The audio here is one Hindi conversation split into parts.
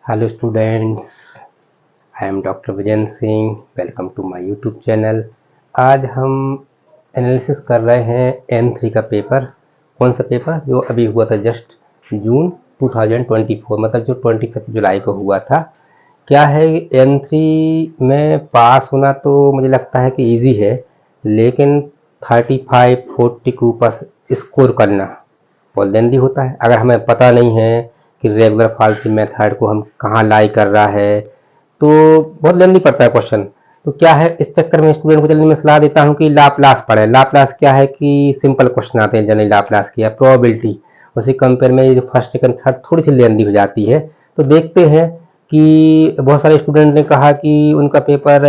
Hello students, I am doctor Vijay Singh. Welcome to my YouTube channel. आज हम एनालिसिस कर रहे हैं M3 का पेपर। कौन सा पेपर? जो अभी हुआ था जस्ट जून 2024, मतलब जो 25 जुलाई को हुआ था। क्या है, M3 में पास होना तो मुझे लगता है कि इजी है, लेकिन 35-40 के ऊपर स्कोर करना बहुत लेंदी होता है। अगर हमें पता नहीं है कि रेगुलर फाल्सी मेथड को हम कहाँ लाई कर रहा है, तो बहुत लेंदी पड़ता है क्वेश्चन। तो क्या है, इस चक्कर में स्टूडेंट को जल्दी मैं सलाह देता हूँ कि लाप्लास पढ़े। लाप्लास क्या है कि सिंपल क्वेश्चन आते हैं जनरली। लाप्लास की है प्रोबेबिलिटी, उसी कंपेयर में ये जो फर्स्ट सेकंड थर्ड थोड़ी सी लेंदी हो जाती है। तो देखते हैं कि बहुत सारे स्टूडेंट ने कहा कि उनका पेपर,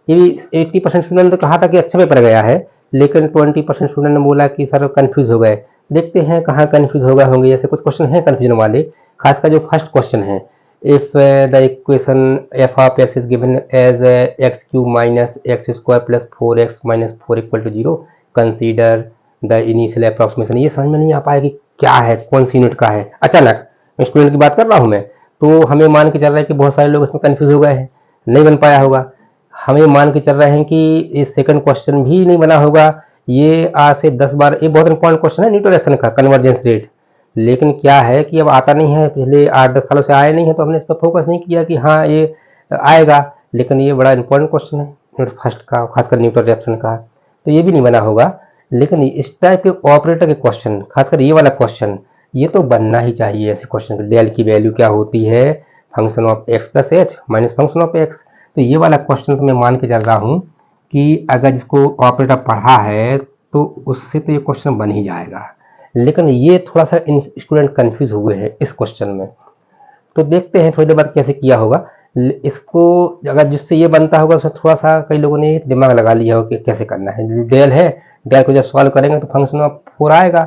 ये भी 80% स्टूडेंट ने कहा था कि अच्छा पेपर गया है, लेकिन 20% स्टूडेंट ने बोला कि सर कंफ्यूज हो गए। देखते हैं कहाँ कंफ्यूज हो गए होंगे। जैसे कुछ क्वेश्चन हैं कंफ्यूजन वाले, खासकर जो फर्स्ट क्वेश्चन है, if the equation f of x is given as x cube minus x square plus 4x minus 4 equal to 0, consider the initial approximation. ये समझ में नहीं आ पाया कि क्या है, कौन सी यूनिट का है। अचानक स्टूडेंट की बात कर रहा हूँ मैं, तो हमें मान के चल रहा है कि बहुत सारे लोग इसमें कंफ्यूज हो गए हैं, नहीं बन पाया होगा। हमें मान के चल रहे हैं कि इस सेकंड क्वेश्चन भी नहीं बना होगा। ये आज से 10 बार, ये बहुत इंपॉर्टेंट क्वेश्चन है न्यूटन का कन्वर्जेंस रेट। लेकिन क्या है कि अब आता नहीं है, पिछले 8-10 सालों से आया नहीं है, तो हमने इस पर फोकस नहीं किया कि हाँ ये आएगा। लेकिन ये बड़ा इंपॉर्टेंट क्वेश्चन है फर्स्ट का, खासकर न्यूटन रिएक्शन का, तो ये भी नहीं बना होगा। लेकिन इस टाइप के ऑपरेटर के क्वेश्चन, खासकर ये वाला क्वेश्चन, ये तो बनना ही चाहिए। ऐसे क्वेश्चन, डेल की वैल्यू क्या होती है, function of x plus h minus function of x. तो ये वाला क्वेश्चन तो मैं मान के चल रहा हूँ कि अगर जिसको ऑपरेटर पढ़ा है तो उससे तो ये क्वेश्चन बन ही जाएगा। लेकिन ये थोड़ा सा स्टूडेंट कंफ्यूज हुए हैं इस क्वेश्चन में। तो देखते हैं थोड़ी देर बाद कैसे किया होगा इसको। अगर जिससे ये बनता होगा उसमें थोड़ा सा कई लोगों ने दिमाग लगा लिया हो कि कैसे करना है। डेल है, डेल को जब सॉल्व करेंगे तो फंक्शन ऑफ 4 आएगा।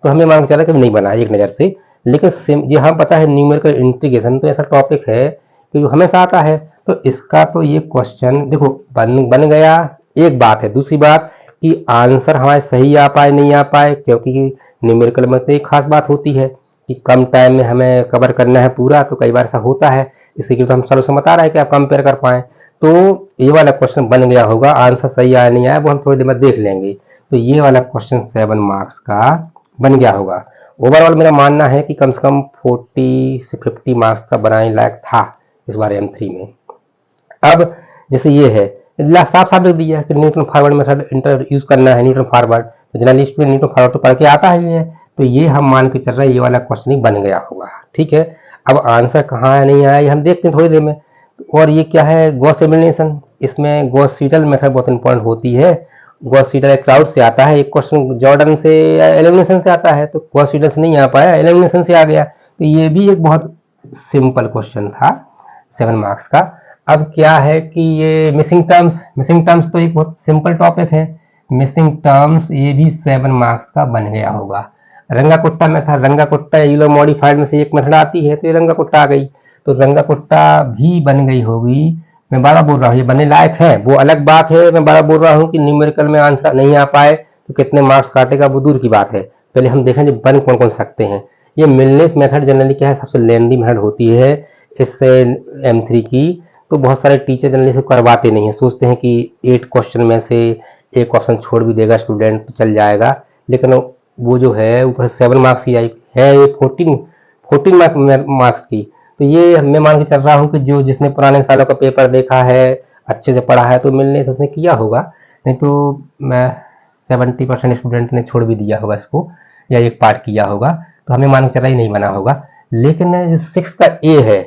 तो हमें मान के चला कि नहीं बना एक नज़र से। लेकिन ये हम पता है न्यूमेरिकल इंटीग्रेशन तो ऐसा टॉपिक है कि हमेशा आता है। तो इसका तो ये क्वेश्चन देखो बन गया। एक बात है, दूसरी बात कि आंसर हमारे सही आ पाए नहीं आ पाए, क्योंकि न्यूमेरिकल में तो एक खास बात होती है कि कम टाइम में हमें कवर करना है पूरा, तो कई बार ऐसा होता है। इसी के लिए तो हम सॉल्यूशन बता रहे हैं कि आप कंपेयर कर पाएँ। तो ये वाला क्वेश्चन बन गया होगा, आंसर सही आया नहीं आया वो हम थोड़ी देर में देख लेंगे। तो ये वाला क्वेश्चन 7 मार्क्स का बन गया होगा। ओवरऑल मेरा मानना है कि कम से कम 40 से 50 मार्क्स का बनाने लायक था इस बार M3 में। अब जैसे ये है, साफ साफ लिख दिया कि Newton forward method inter use करना है। न्यूटन फॉरवर्ड तो जनरलिस्ट में न्यूटन फॉरवर्ड तो पढ़ के आता ही है। तो ये हम मान के चल रहे हैं ये वाला क्वेश्चन ही बन गया होगा। ठीक है, अब आंसर कहाँ है नहीं आया ये हम देखते हैं थोड़ी देर में। और ये क्या है, गॉस एलिमिनेशन। इसमें गॉस सीडल मेथड बहुत इंपॉर्टेंट होती है। गॉस सीडल क्राउड से आता है, एक क्वेश्चन जॉर्डन से एलिमिनेशन से आता है, तो गॉस सीडल से नहीं आ पाया, एलिमिनेशन से आ गया। तो ये भी एक बहुत सिंपल क्वेश्चन था 7 मार्क्स का। अब क्या है कि ये मिसिंग टर्म्स तो एक बहुत सिंपल टॉपिक है। मिसिंग टर्म्स ये भी 7 मार्क्स का बन गया होगा। रंगाकुट्टा मेथड, रंगाकुट्टा यूलर मॉडिफाइड में से एक मेथड आती है, तो ये रंगाकुट्टा आ गई। तो रंगाकुट्टा भी बन गई होगी। मैं बार बोल रहा हूँ ये बनने लायक है, वो अलग बात है। मैं बार बोल रहा हूँ कि न्यूमेरिकल में आंसर नहीं आ पाए तो कितने मार्क्स काटेगा वो दूर की बात है। पहले हम देखें जो बन कौन कौन सकते हैं। ये मिलनेस मेथड जनरली क्या है, सबसे लेंदी मेथड होती है इससे M3 की। तो बहुत सारे टीचर जनरली से करवाते नहीं है, सोचते हैं कि 8 क्वेश्चन में से एक ऑप्शन छोड़ भी देगा स्टूडेंट तो चल जाएगा। लेकिन वो जो है ऊपर 7 मार्क्स की आई है, ये 14 मार्क्स की। तो ये मैं मान के चल रहा हूँ कि जो जिसने पुराने सालों का पेपर देखा है, अच्छे से पढ़ा है, तो मिलने से उसने किया होगा। नहीं तो मैं 70% स्टूडेंट ने छोड़ भी दिया होगा इसको, या एक पार्ट किया होगा। तो हमें मान के चल रहा ही नहीं बना होगा। लेकिन 6 का ए है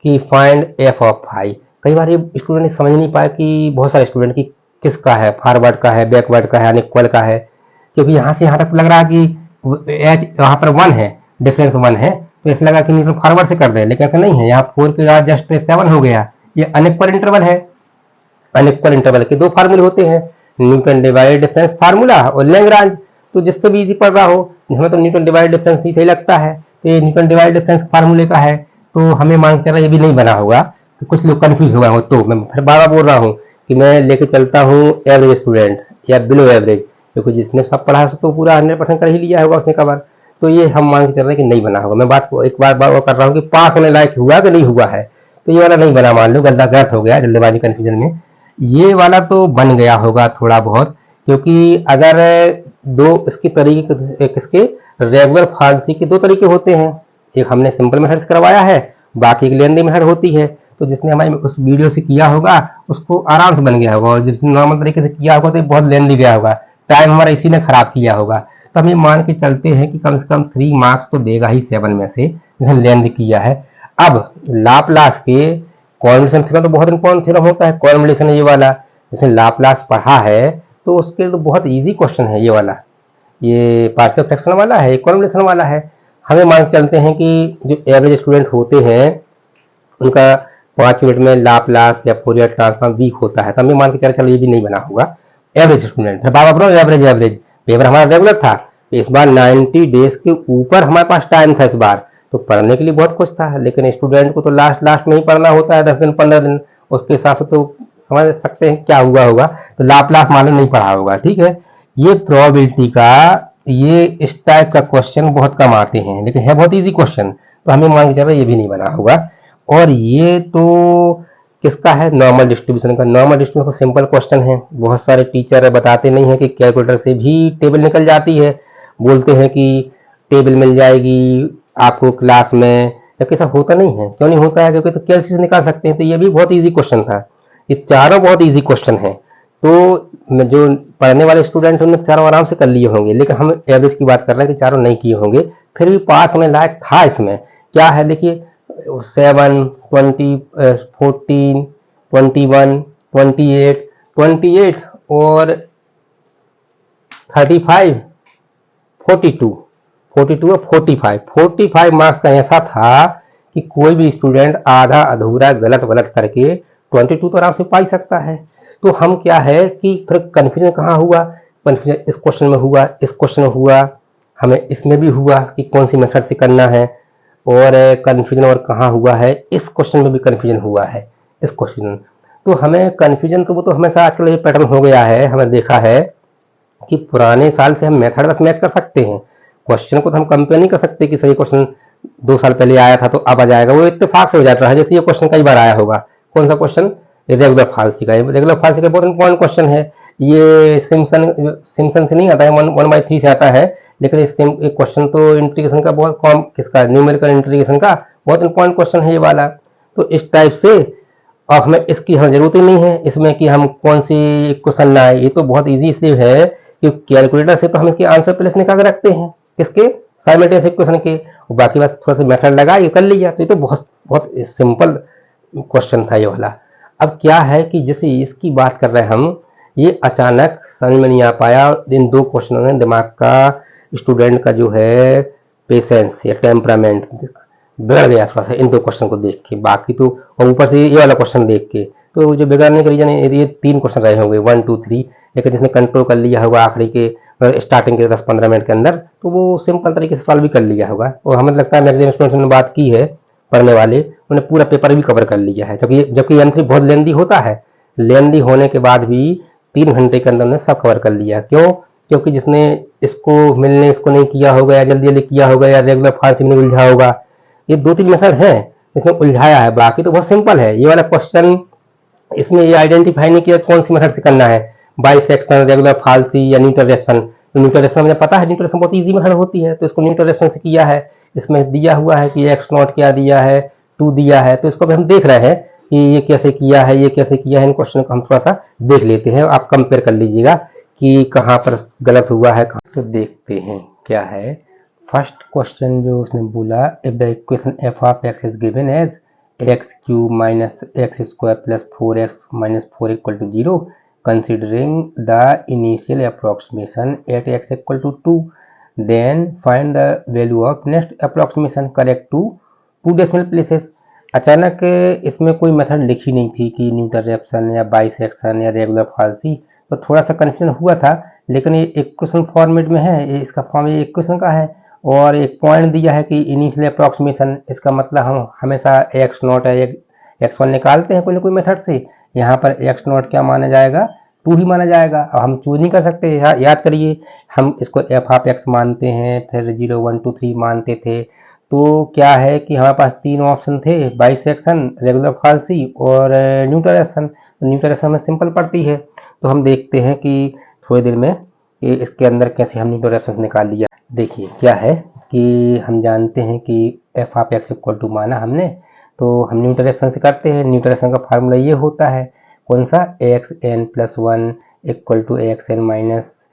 कि फाइंड एफ ऑफ फाई। कई बार ये स्टूडेंट समझ नहीं पाया कि बहुत सारे स्टूडेंट की किसका है, फॉरवर्ड का है, बैकवर्ड का है, अनइक्वल का है। क्योंकि यहाँ से यहाँ तक लग रहा है कि एच यहाँ पर 1 है, डिफरेंस 1 है, तो ऐसा लगा कि न्यूटन फॉरवर्ड से कर दे, लेकिन ऐसा नहीं है। यहाँ 4 के बाद जस्ट 7 हो गया। ये अनइक्वल इंटरवल है। अनइक्वल इंटरवल के 2 फार्मूले होते हैं, न्यूटन डिवाइडेड डिफरेंस फार्मूला और लैग्रांज। तो जिससे भी इजी पढ़ रहा हो, हमें तो न्यूटन डिवाइडेड डिफरेंस ही सही लगता है, तो ये न्यूटन डिवाइडेड डिफरेंस फार्मूले का है। तो हमें मान के चला ये भी नहीं बना होगा, तो कुछ लोग कंफ्यूज हो गए हो। तो मैं फिर बार बोल रहा हूँ कि मैं लेके चलता हूँ एवरेज स्टूडेंट या बिलो एवरेज, क्योंकि जिसने सब पढ़ा है तो पूरा 100% कर ही लिया होगा उसने कवर। तो ये हम मान के चल रहे हैं कि नहीं बना होगा। मैं बात को एक बार कर रहा हूँ कि पास होने लायक हुआ कि नहीं हुआ है, तो ये वाला नहीं बना, मान लो गलत हो गया जल्दबाजी कन्फ्यूजन में। ये वाला तो बन गया होगा थोड़ा बहुत, क्योंकि अगर दो इसके तरीके, किसके रेगुलर फालसी के दो तरीके होते हैं, एक हमने सिंपल मेथड से करवाया है, बाकी एक लेंदी मेथड होती है। तो जिसने हमारे उस वीडियो से किया होगा उसको आराम से बन गया होगा, और जिसने नॉर्मल तरीके से किया होगा तो बहुत लेंदी गया होगा, टाइम हमारा इसी ने खराब किया होगा। तो हम ये मान के चलते हैं कि कम से कम 3 मार्क्स तो देगा ही 7 में से, जिसने लेंथ किया है। अब लाप्लास के कॉन्वोल्यूशन थ्योरम तो बहुत इंपॉर्टेंट थ्योरम होता है, कॉन्वोल्यूशन ये वाला, जिसने लाप्लास पढ़ा है तो उसके लिए तो बहुत इजी क्वेश्चन है ये वाला। ये पार्शियल फ्रैक्शन वाला है, कॉन्वोल्यूशन वाला है। हमें मान के चलते हैं कि जो एवरेज स्टूडेंट होते हैं उनका 5 मिनट में लाप्लास या फोरियर ट्रांसफॉर्म वीक होता है, तो हमें मान के चलो ये भी नहीं बना होगा। एवरेज स्टूडेंट है, बाबा ब्रो एवरेज पेपर हमारा रेगुलर था, इस बार 90 डेज के ऊपर हमारे पास टाइम था इस बार, तो पढ़ने के लिए बहुत कुछ था। लेकिन स्टूडेंट को तो लास्ट में ही पढ़ना होता है, 10 दिन 15 दिन, उसके हिसाब से तो समझ सकते हैं क्या हुआ होगा। तो लाप्लास मालूम नहीं पढ़ा होगा, ठीक है। ये प्रोबेबिलिटी का, ये इस टाइप का क्वेश्चन बहुत कम आते हैं, लेकिन है बहुत इजी क्वेश्चन, तो हमें मान के चलो ये भी नहीं बना होगा। और ये तो किसका है, नॉर्मल डिस्ट्रीब्यूशन का। नॉर्मल डिस्ट्रीब्यूशन सिंपल क्वेश्चन है, बहुत सारे टीचर बताते नहीं है कि कैलकुलेटर से भी टेबल निकल जाती है, बोलते हैं कि टेबल मिल जाएगी आपको क्लास में, जबकि ऐसा होता नहीं है। क्यों नहीं होता है, क्योंकि तो कैलसी से निकाल सकते हैं। तो ये भी बहुत ईजी क्वेश्चन था, ये चारों बहुत ईजी क्वेश्चन है। तो जो पढ़ने वाले स्टूडेंट उन्होंने चारों आराम से कर लिए होंगे, लेकिन हम एवरेज की बात कर रहे हैं कि चारों नहीं किए होंगे, फिर भी पास होने लायक था। इसमें क्या है देखिए, 7, 20, 14, 21, 28 और 35, 42 और 45 मार्क्स का ऐसा था कि कोई भी स्टूडेंट आधा अधूरा गलत करके 22 तो आराम से पा ही सकता है। तो हम क्या है कि फिर कन्फ्यूजन कहाँ हुआ, कन्फ्यूजन इस क्वेश्चन में हुआ, इस क्वेश्चन में हुआ, हमें इसमें भी हुआ कि कौन सी मेथड से करना है, और कन्फ्यूजन और कहाँ हुआ है, इस क्वेश्चन में भी कन्फ्यूजन हुआ है, इस क्वेश्चन। तो हमें कन्फ्यूजन तो वो तो हमेशा आजकल ये पैटर्न हो गया है, हमें देखा है कि पुराने साल से हम मेथड बस मैच कर सकते हैं, क्वेश्चन को तो हम कंपेयर नहीं कर सकते कि सही क्वेश्चन 2 साल पहले आया था तो अब आ जाएगा, वो इत्तेफाक से हो जाता है। जैसे ये क्वेश्चन कई बार आया होगा, कौन सा क्वेश्चन, रेगुलर फालसी का। रेगुलर फालसी का बहुत इंपॉर्टेंट क्वेश्चन है, ये सिम्पसन से नहीं आता है, 1/3 से आता है, लेकिन इस क्वेश्चन तो इंटीग्रेशन का बहुत कॉम, किसका, न्यूमेरिकल इंटीग्रेशन का बहुत इंपॉर्टेंट क्वेश्चन है ये वाला। तो इस टाइप से अब हमें इसकी हमें जरूरत ही नहीं है इसमें कि हम कौन सी क्वेश्चन लाए, ये तो बहुत इजी इसलिए है कि कैलकुलेटर से तो हम इसके आंसर प्लेस निकाल के रखते हैं, किसके, साइमल्टेनियस इक्वेशन के, और बाकी बस थोड़ा सा मेथड लगा ये कर लिया। तो ये तो बहुत बहुत सिंपल क्वेश्चन था ये वाला। अब क्या है कि जैसे इसकी बात कर रहे हैं हम, ये अचानक समझ में नहीं आ पाया, इन 2 क्वेश्चनों ने दिमाग का, स्टूडेंट का जो है पेशेंस या टेम्परामेंट बिगड़ गया थोड़ा सा इन 2 क्वेश्चन को देख के। बाकी तो, और ऊपर से ये वाला क्वेश्चन देख के, तो जो बिगड़ने का रीजन ये 3 क्वेश्चन रहे होंगे, 1, 2, 3, लेकिन जिसने कंट्रोल कर लिया होगा आखिरी के स्टार्टिंग के 10-15 मिनट के अंदर, तो वो सिंपल तरीके से सॉल्व भी कर लिया होगा। और हमें लगता है मैक्सिमम स्टूडेंट्स ने बात की है, पढ़ने वाले उन्हें पूरा पेपर भी कवर कर लिया है, जबकि एंट्री बहुत लेंदी होता है, लेंदी होने के बाद भी 3 घंटे के अंदर उन्हें सब कवर कर लिया। क्यों, क्योंकि जिसने इसको मिलने इसको नहीं किया होगा, या जल्दी जल्दी किया होगा, या रेगुलर फालसी में उलझा होगा, ये 2-3 मेथड है इसमें उलझाया है, बाकी तो बहुत सिंपल है। ये वाला क्वेश्चन इसमें ये आइडेंटिफाई नहीं किया कौन सी मेथड से करना है, बाइसेक्शन, रेगुलर फालसी या न्यूटन रेफ्सन। तो न्यूटन रेफ्सन मुझे पता है, न्यूटन रेफ्सन बहुत इजी मेथड होती है, तो इसको न्यूटन रेफ्सन से किया है। इसमें दिया हुआ है कि x0 क्या दिया है, 2 दिया है, तो इसको भी हम देख रहे हैं कि ये कैसे किया है, ये कैसे किया है। इन क्वेश्चन को हम थोड़ा सा देख लेते हैं, आप कंपेयर कर लीजिएगा कि कहाँ पर गलत हुआ है। तो देखते हैं क्या है। फर्स्ट क्वेश्चन जो उसने बोला, if the equation f of x is given as x³ minus x square plus 4x minus 4 equal to 0, considering the initial approximation at x equal to 2, then find the value of next approximation correct to 2 decimal places. अचानक इसमें कोई मेथड लिखी नहीं थी कि न्यूटन रेफ्सन या बाइसेक्शन या रेगुलर फालसी, तो थोड़ा सा कंफ्यूजन हुआ था। लेकिन ये इक्वेशन फॉर्मेट में है, इसका फॉर्म ये इक्वेशन का है, और एक पॉइंट दिया है कि इनिशियल अप्रोक्सीमेशन, इसका मतलब हम हमेशा x0 या x1 निकालते हैं कोई ना कोई मेथड से। यहाँ पर x0 क्या माना जाएगा, टू ही माना जाएगा। अब हम चूज नहीं कर सकते, याद करिए हम इसको एफ ऑफ एक्स मानते हैं, फिर 0 1 2 3 मानते थे। तो क्या है कि हमारे पास तीन ऑप्शन थे, बाइसेक्शन, रेगुलर फाल्सी और न्यूटरेशन। न्यूटरेशन में सिंपल पड़ती है, तो हम देखते हैं कि थोड़ी देर में कि इसके अंदर कैसे हम न्यूटरेशन निकाल लिया। देखिए क्या है कि हम जानते हैं कि f of x equal to माना हमने, तो हम न्यूटरेशन से करते हैं। न्यूटरेशन का फार्मूला ये होता है, कौन सा, x n plus one equal to x n minus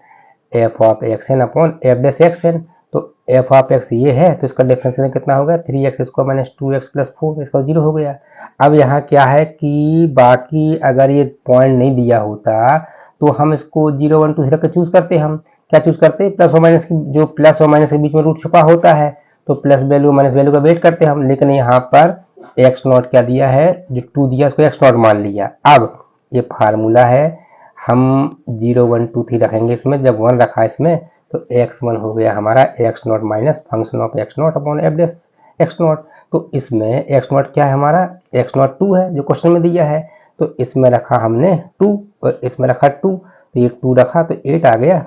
f of x n upon f dash x n. तो एफ ऑफ एक्स ये है, तो इसका डिफरेंशियल कितना होगा, 3x square minus 2x plus 4, इसका 0 हो गया। अब यहाँ क्या है कि बाकी अगर ये पॉइंट नहीं दिया होता तो हम इसको 0 1 2 रख के चूज करते। हम क्या चूज करते, प्लस और माइनस की, जो प्लस और माइनस के बीच में रूट छुपा होता है, तो प्लस वैल्यू माइनस वैल्यू का वेट करते हम। लेकिन यहाँ पर एक्स नॉट क्या दिया है, जो 2 दिया उसको एक्स नॉट मान लिया। अब ये फार्मूला है, हम 0 1 2 3 रखेंगे इसमें, जब 1 रखा इसमें तो x1 हो गया हमारा x not minus function of x not upon f dash x not. तो इसमें x नॉट क्या है हमारा, x नॉट 2 है जो क्वेश्चन में दिया है, तो इसमें रखा हमने 2 और इसमें रखा 2, तो ये 2 रखा तो 8 आ गया,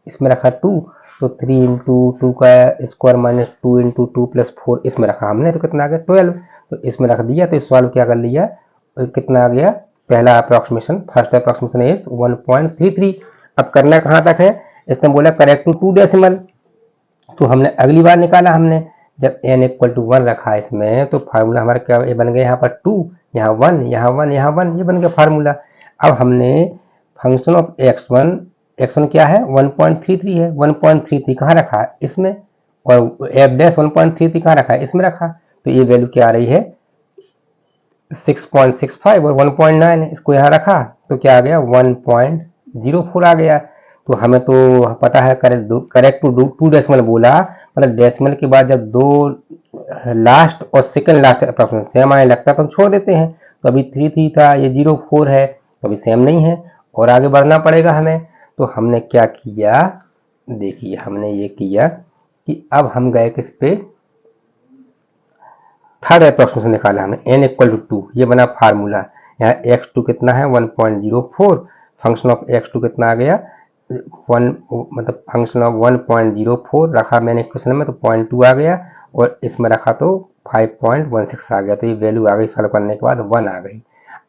इसमें रखा 2 तो 3 इंटू 2 का स्क्वायर माइनस 2 इंटू 2 प्लस 4 इसमें रखा हमने, तो कितना आ गया 12, तो इसमें रख दिया। तो इस सवाल क्या कर लिया, कितना आ गया, पहला अप्रोक्सीमेशन, फर्स्ट अप्रोक्सीमेशन इज 1.33। अब करना कहाँ तक है, इसने बोला करेक्ट टू 2 डेसिमल, तो हमने अगली बार निकाला, हमने जब n इक्वल टू 1 रखा इसमें, तो फार्मूला हमारा क्या बन गया, यहाँ पर 2, यहाँ 1, यहाँ 1, यहाँ 1, ये बन गया फार्मूला। अब हमने फंक्शन ऑफ x1 क्या है 1.33 है, 1.33 कहाँ रखा है इसमें, और एफ डैश 1.33 कहाँ रखा है इसमें रखा, तो ये वैल्यू क्या आ रही है 6.65 और 1.9, इसको यहाँ रखा तो क्या आ गया 1.04 आ गया। तो हमें तो पता है करेक्ट टू डेसिमल बोला, मतलब डेसिमल के बाद जब दो लास्ट और सेकंड लास्ट अप्रोक्सीमेशन सेम आने लगता है तो हम छोड़ देते हैं। तो अभी 3 था, ये 0 4 है, तो अभी सेम नहीं है और आगे बढ़ना पड़ेगा हमें। तो हमने क्या किया, देखिए हमने ये किया कि अब हम गए किस पे, थर्ड अप्रोक्सीमेशन निकाला हमने, n इक्वल टू 2, ये बना फार्मूला। यहाँ x2 कितना है 1.04, फंक्शन ऑफ x2 कितना आ गया 1, मतलब फंक्शन ऑफ 1.04 रखा मैंने क्वेश्चन में, तो 0.2 आ गया और इसमें रखा तो 5.16 आ गया। तो ये वैल्यू आ गई, सॉल्व करने के बाद 1 आ गई।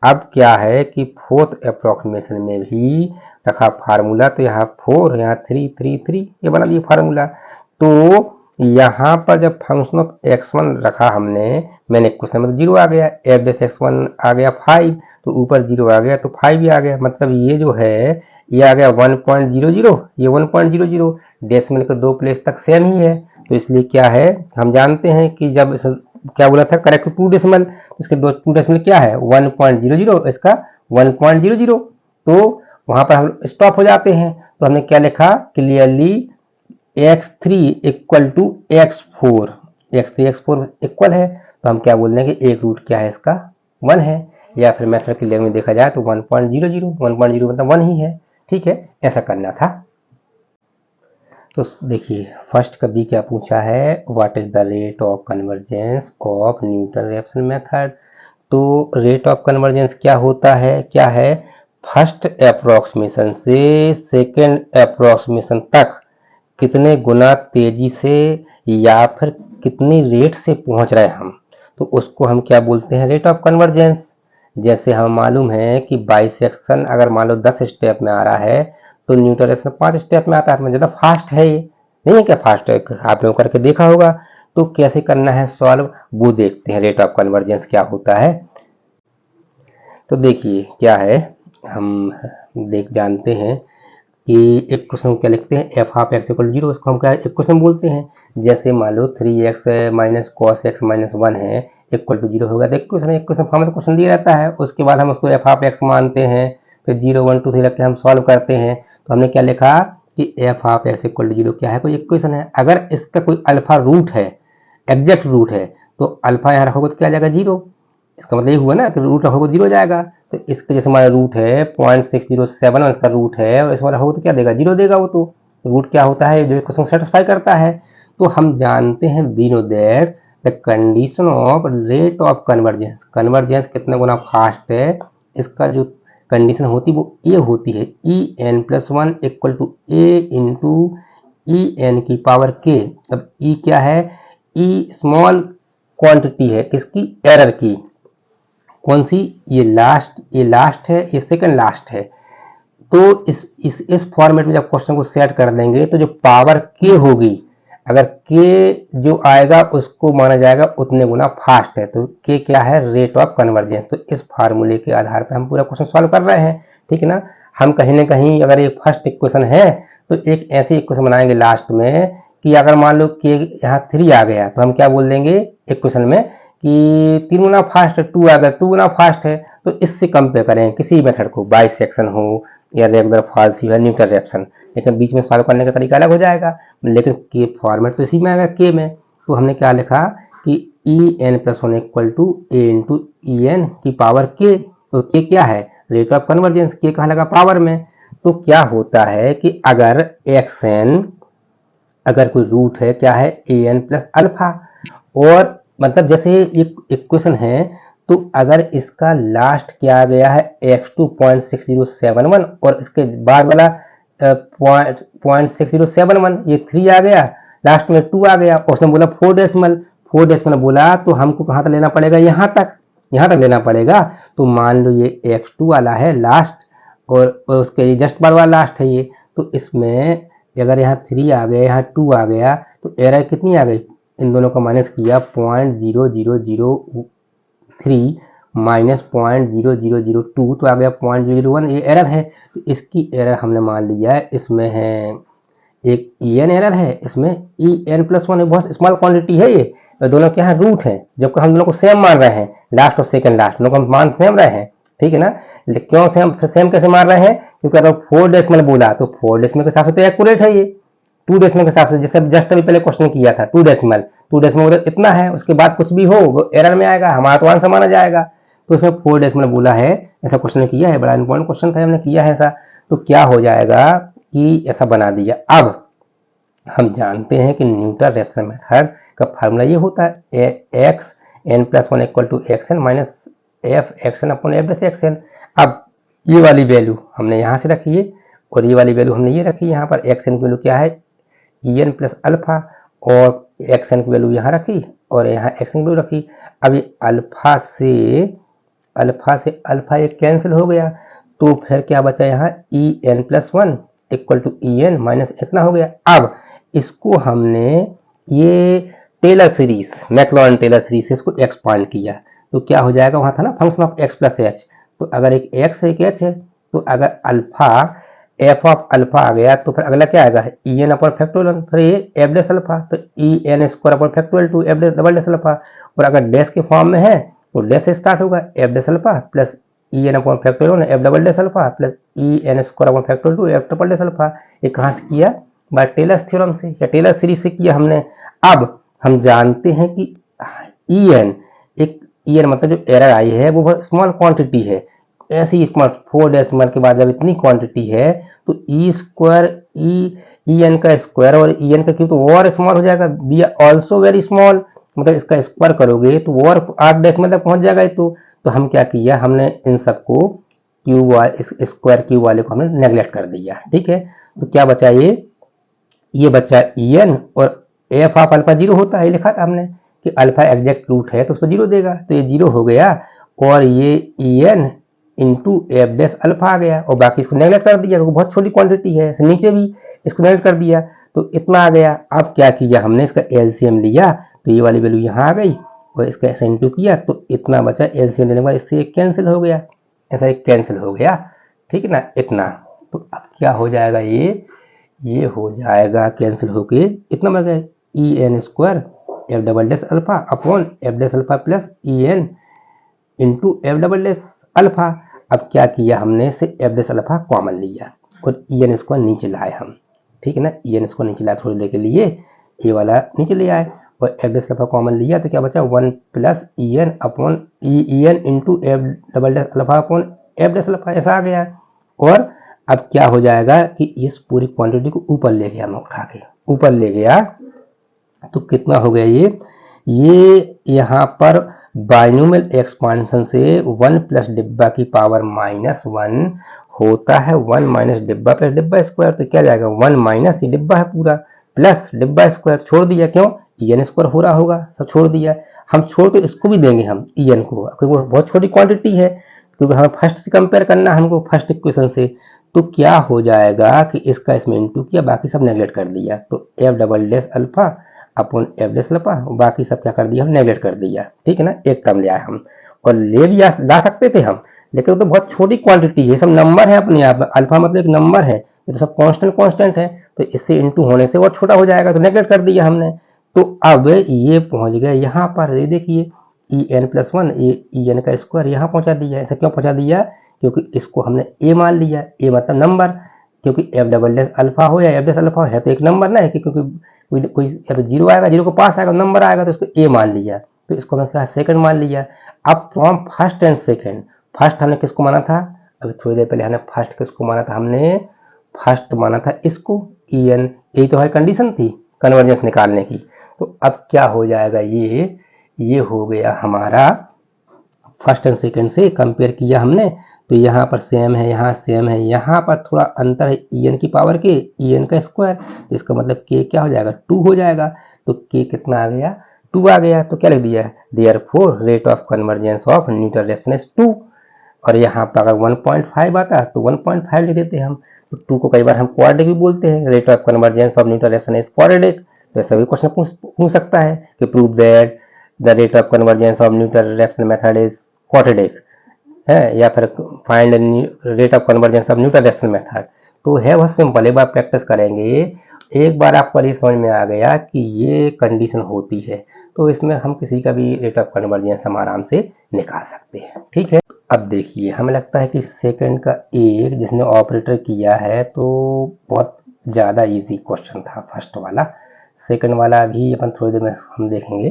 अब क्या है कि फोर्थ अप्रोक्सीमेशन में भी रखा फार्मूला, तो यहाँ 4, यहाँ 3 3 3, ये बना दिया फार्मूला। तो यहाँ पर जब फंक्शन ऑफ x1 रखा हमने, मैंने क्वेश्चन में तो 0 आ गया, एफ डैश x1 आ गया 5, तो ऊपर 0 आ गया तो 5 भी आ गया, मतलब ये जो है ये आ गया 1.00, ये 1.00, डेसिमल के 2 प्लेस तक सेम ही है। तो इसलिए क्या है, हम जानते हैं कि जब क्या बोला था करेक्ट टू डेसिमल, इसके 2 डेसिमल क्या है 1.00, इसका 1.00, तो वहां पर हम स्टॉप हो जाते हैं। तो हमने क्या लिखा, clearly x3 equal to x4, x3 x4 equal है, तो हम क्या बोल रहे हैं कि एक रूट क्या है इसका 1 है, या फिर मेथड की लैंग्वेज में देखा जाए तो 1.00 मतलब 1 ही है। ठीक है, ऐसा करना था। तो देखिए फर्स्ट का बी क्या पूछा है, what is the rate of convergence of Newton Raphson method. तो रेट ऑफ कन्वर्जेंस क्या होता है, क्या है, फर्स्ट अप्रोक्सीमेशन से सेकेंड अप्रोक्सीमेशन तक कितने गुना तेजी से या फिर कितनी रेट से पहुंच रहे हम, तो उसको हम क्या बोलते हैं, रेट ऑफ कन्वर्जेंस। जैसे हमें मालूम है कि बाइसेक्शन अगर मान लो 10 स्टेप में आ रहा है, तो न्यूटरेशन 5 स्टेप में आता है, तो ज़्यादा फास्ट है, ये नहीं है क्या फास्ट है, आप लोगों करके देखा होगा। तो कैसे करना है सॉल्व, वो देखते हैं रेट ऑफ कन्वर्जेंस क्या होता है। तो देखिए क्या है, हम जानते हैं कि एक क्वेश्चन क्या लिखते हैं, एफ ऑफ एक्स इक्वल 0, इसको हम क्या एक क्वेश्चन बोलते हैं। जैसे मान लो 3x minus cos x minus 1 है इक्वल टू 0 होगा, तो एक क्वेश्चन फॉर्म में क्वेश्चन दिया रहता है, उसके बाद हम उसको एफ ऑफ एक्स मानते हैं, फिर 0 1 2 3 रख के हम सॉल्व करते हैं। तो हमने क्या लिखा कि f of x equal to 0 क्या है, कोई इक्वेशन है, अगर इसका कोई अल्फा रूट है, एग्जैक्ट रूट है, तो अल्फा यहाँ रखोगे तो क्या आ जाएगा 0, इसका मतलब ये हुआ ना कि रूट रखोगे 0 जाएगा। तो इसके जैसे हमारा रूट है 0.607 और इसका रूट है, और इसमें रखोगे तो क्या देगा 0 देगा, वो तो रूट क्या होता है जो क्वेश्चन सेटिस्फाई करता है। तो हम जानते हैं we know that the condition of rate of convergence, convergence कितना गुना फास्ट है, इसका जो कंडीशन होती वो ए होती है, e n plus one equal to A into e n की पावर के। अब ई क्या है, ई स्मॉल क्वांटिटी है किसकी, एरर की। कौन सी, ये लास्ट है, ये सेकंड लास्ट है। तो इस फॉर्मेट में जब क्वेश्चन को सेट कर देंगे तो जो पावर के होगी, अगर के जो आएगा उसको माना जाएगा उतने गुना फास्ट है। तो के क्या है, रेट ऑफ कन्वर्जेंस। तो इस फार्मूले के आधार पर हम पूरा क्वेश्चन सॉल्व कर रहे हैं, ठीक है ना। हम कहीं ना कहीं अगर ये फर्स्ट इक्वेशन है तो एक ऐसी इक्वेशन बनाएंगे लास्ट में कि अगर मान लो के यहाँ 3 आ गया तो हम क्या बोल देंगे इक्वेशन में कि 3 गुना फास्ट है, 2 आ गया 2 गुना फास्ट है। तो इससे कंपेयर करें किसी मेथड को, बाइसेक्शन हो या रेगुलर फॉल्स या न्यूटन रेप्शन, लेकिन बीच में सॉल्व करने का तरीका अलग हो जाएगा। लेकिन के फॉर्मेट तो इसी में आएगा के में। तो हमने क्या लिखा कि e n plus one equal to A into e n की पावर के। तो के क्या है, रेट ऑफ कन्वर्जेंस, के कहाँ लगा, पावर में। तो क्या होता है कि अगर एक्स एन, अगर कोई रूट है क्या है ए एन प्लस अल्फा, और मतलब जैसे ये इक्वेशन है तो अगर इसका लास्ट क्या आ गया है x2.6071 और इसके बाद वाला 0.6071, ये 3 आ गया, लास्ट में 2 आ गया, और उसने बोला 4 डेसिमल बोला, तो हमको कहाँ तक लेना पड़ेगा, यहाँ तक लेना पड़ेगा। तो मान लो ये x2 वाला है लास्ट और उसके जस्ट बाद वाला लास्ट है ये। तो इसमें अगर यहाँ 3 आ गया, यहाँ 2 आ गया, तो एरर कितनी आ गई, इन दोनों का माइनस किया 0.0003 माइनस 0.0002, तो आ गया 0.001, ये एरर है। तो इसकी एरर हमने मान लिया है, इसमें है एक ई एन एरर है, इसमें ई एन प्लस वन है, बहुत स्मॉल क्वांटिटी है ये, दोनों के यहाँ रूट है, जबकि हम दोनों को सेम मान रहे हैं, लास्ट और सेकंड लास्ट दोनों को हम मान सेम रहे हैं, ठीक है ना। क्यों सेम कैसे मान रहे हैं, क्योंकि अगर 4 डेसिमल बोला तो 4 डेसिमल के हिसाब से तो एक्यूरेट है ये, 2 डेसिमल के हिसाब से, जैसे जस्ट अभी पहले क्वेश्चन किया था 2 डेसिमल मतलब इतना है, उसके बाद कुछ भी हो वो एरर में आएगा, हमारा तो आंसर माना जाएगा। तो उसमें 4 डेसिमल बोला है, ऐसा क्वेश्चन किया है, बड़ा इंपॉर्टेंट क्वेश्चन था, हमने किया है ऐसा। तो क्या हो जाएगा कि ऐसा बना दिया। अब हम जानते हैं कि न्यूटन रेफ्सन मेथड का फार्मूला ये होता है, x n plus one equal to x n minus f x n upon f plus x n. अब ये वाली वैल्यू हमने यहाँ से रखी है और ये वाली वैल्यू हमने ये रखी है, यहाँ पर एक्स एन की वैल्यू क्या है, ई एन प्लस अल्फा, और एक्स एन की वैल्यू यहाँ रखी और यहाँ एक्स एन की वैल्यू रखी। अब ये अल्फा से अल्फा एक कैंसिल हो गया, तो फिर क्या बचा यहाँ, e n plus one equal to e n minus इतना हो गया। अब इसको हमने ये Taylor series, Maclaurin Taylor series से इसको एक्सपांड किया, तो क्या हो जाएगा, वहाँ था ना function of x plus H, तो अगर एक एक्स एक एच है, तो अगर अल्फा एफ ऑफ अल्फा आ गया तो फिर अगला क्या आएगा, ई एन अपॉन फैक्टोरियल, फिर ये एफ डेस अल्फा, तो E N square upon factorial two F dash double dash alpha, और अगर डेस के फॉर्म में है तो डेस से स्टार्ट होगा, F dash alpha plus E N upon factorial F double dash alpha plus E N square upon factorial two F triple dash alpha. ये कहाँ से किया, बाय टेलर्स थ्योरम से या टेलर सीरीज से किया हमने। अब हम जानते हैं कि ई एन, एक ई एन मतलब जो एरर आई है वो बहुत स्मॉल क्वांटिटी है, ऐसी स्मॉल 4 डेसिमल के बाद जब इतनी क्वांटिटी है तो ई स्क्वायर ई एन का स्क्वायर और ई एन का क्यूब तो और स्मॉल हो जाएगा, बी ऑल्सो वेरी स्मॉल, मतलब इसका स्क्वायर करोगे तो और 8 डेसिमल तक पहुंच जाएगा। तो हम क्या किया, हमने इन सबको क्यूब स्क्वायर क्यूब वाले को हमने नेग्लेक्ट कर दिया, ठीक है। तो क्या बचा, ये बचा ई एन, और एफ ऑफ अल्फा 0 होता है, लिखा था हमने कि अल्फा एग्जैक्ट रूट है तो उस पर 0 देगा, तो ये 0 हो गया, और ये ई N into F dash alpha आ गया, और बाकी इसको नेग्लेक्ट कर दिया क्योंकि बहुत छोटी क्वांटिटी है, इससे नीचे भी इसको नेग्लेक्ट कर दिया, तो इतना आ गया। अब क्या किया हमने, इसका एलसीएम लिया, तो ये वाली वैल्यू यहाँ आ गई, और इसका ऐसा इंटू किया तो इतना बचा, एलसीएम लेने के बाद इससे एक कैंसिल हो गया, ऐसा एक कैंसिल हो गया, ठीक है ना, इतना। तो अब क्या हो जाएगा, ये हो जाएगा कैंसिल होके इतना बन गया, E N square F double dash alpha upon F dash alpha plus E N into F double dash alpha. अब क्या किया हमने, इससे एफ डेस अल्फा कॉमन लिया और ई एन स्क्वायर नीचे लाए हम, ठीक है ना, ई एन स्क्वायर नीचे लाए थोड़ी देर के लिए, ये वाला नीचे ले आए और एफ डेस अल्फा कॉमन लिया, तो क्या बचा 1 plus E N upon E N into F double dash alpha upon F dash alpha, ऐसा आ गया। और अब क्या हो जाएगा कि इस पूरी क्वांटिटी को ऊपर ले गया, मैं उठा के ऊपर ले गया, तो कितना हो गया, ये यहाँ पर बाइनोमियल एक्सपांशन से 1 प्लस डिब्बा की पावर -1 होता है 1 माइनस डिब्बा प्लस डिब्बा स्क्वायर, तो क्या जाएगा 1 माइनस ये डिब्बा है पूरा प्लस डिब्बा स्क्वायर छोड़ दिया, क्यों en स्क्वायर हो रहा होगा, सब छोड़ दिया। हम छोड़ के इसको भी देंगे हम en को, क्योंकि वो बहुत छोटी क्वांटिटी है, क्योंकि हमें फर्स्ट से कंपेयर करना है हमको फर्स्ट इक्वेशन से। तो क्या हो जाएगा कि इसका इसमें इंटू किया, बाकी सब नेगलेक्ट कर दिया, तो एफ डबल डैश अल्फा अपन एफ डैश अल्फा, बाकी सब क्या कर दिया हम नेगलेक्ट कर दिया, ठीक है ना। एक टर्म ले आए हम, और ले भी ला सकते थे हम, लेकिन वो तो बहुत छोटी क्वांटिटी है, सब नंबर है अपने आप, अल्फा मतलब एक नंबर है, ये तो सब कांस्टेंट है, तो इससे इंटू होने से और छोटा हो जाएगा, तो नेगलेक्ट कर दिया हमने। तो अब ये पहुंच गया यहाँ पर, ये देखिए en+1 ये en का स्क्वायर यहाँ पहुंचा दिया। ऐसा क्यों पहुंचा दिया, क्योंकि इसको हमने a मान लिया, a मतलब नंबर, क्योंकि एफ डबल डैश अल्फा हो या एफ डैश अल्फा है तो एक नंबर ना है, क्योंकि कोई या तो जीरो आएगा, जीरो को पास आएगा नंबर आएगा, तो इसको a मान लिया, तो इसको हमने क्या सेकंड मान लिया। अब from first and second, first हमने किसको माना था, अभी थोड़ी देर पहले हमने फर्स्ट किसको माना था, हमने फर्स्ट माना था इसको en, यही तो हमारी कंडीशन थी कन्वर्जेंस निकालने की। तो अब क्या हो जाएगा, ये हो गया हमारा फर्स्ट एंड सेकंड से कंपेयर किया हमने, तो यहाँ पर सेम है, यहाँ सेम है, यहाँ पर थोड़ा अंतर है en की पावर के, en का स्क्वायर, तो इसका मतलब k क्या हो जाएगा 2 हो जाएगा, तो k कितना आ गया 2 आ गया, तो क्या लिख दिया therefore rate of convergence of Newton reflection is 2, और यहाँ पर अगर 1.5 आता तो 1.5 लिख देते हम, तो 2 को कई बार हम क्वाड्रेटिक भी बोलते हैं, rate of convergence of Newton reflection is quadratic. तो ऐसा भी क्वेश्चन पूछ सकता है कि prove that the rate of convergence of Newton reflection method is quadratic है, या फिर find rate of convergence of Newton reflection method. तो है बहुत सिंपल, एक बार प्रैक्टिस करेंगे, एक बार आपको ये समझ में आ गया कि ये कंडीशन होती है, तो इसमें हम किसी का भी रेट ऑफ कन्वर्जेंस हम आराम से निकाल सकते हैं, ठीक है। अब देखिए हमें लगता है कि सेकंड का एक जिसने ऑपरेटर किया है तो बहुत ज़्यादा इजी क्वेश्चन था फर्स्ट वाला, सेकंड वाला भी अपन थोड़ी देर में हम देखेंगे,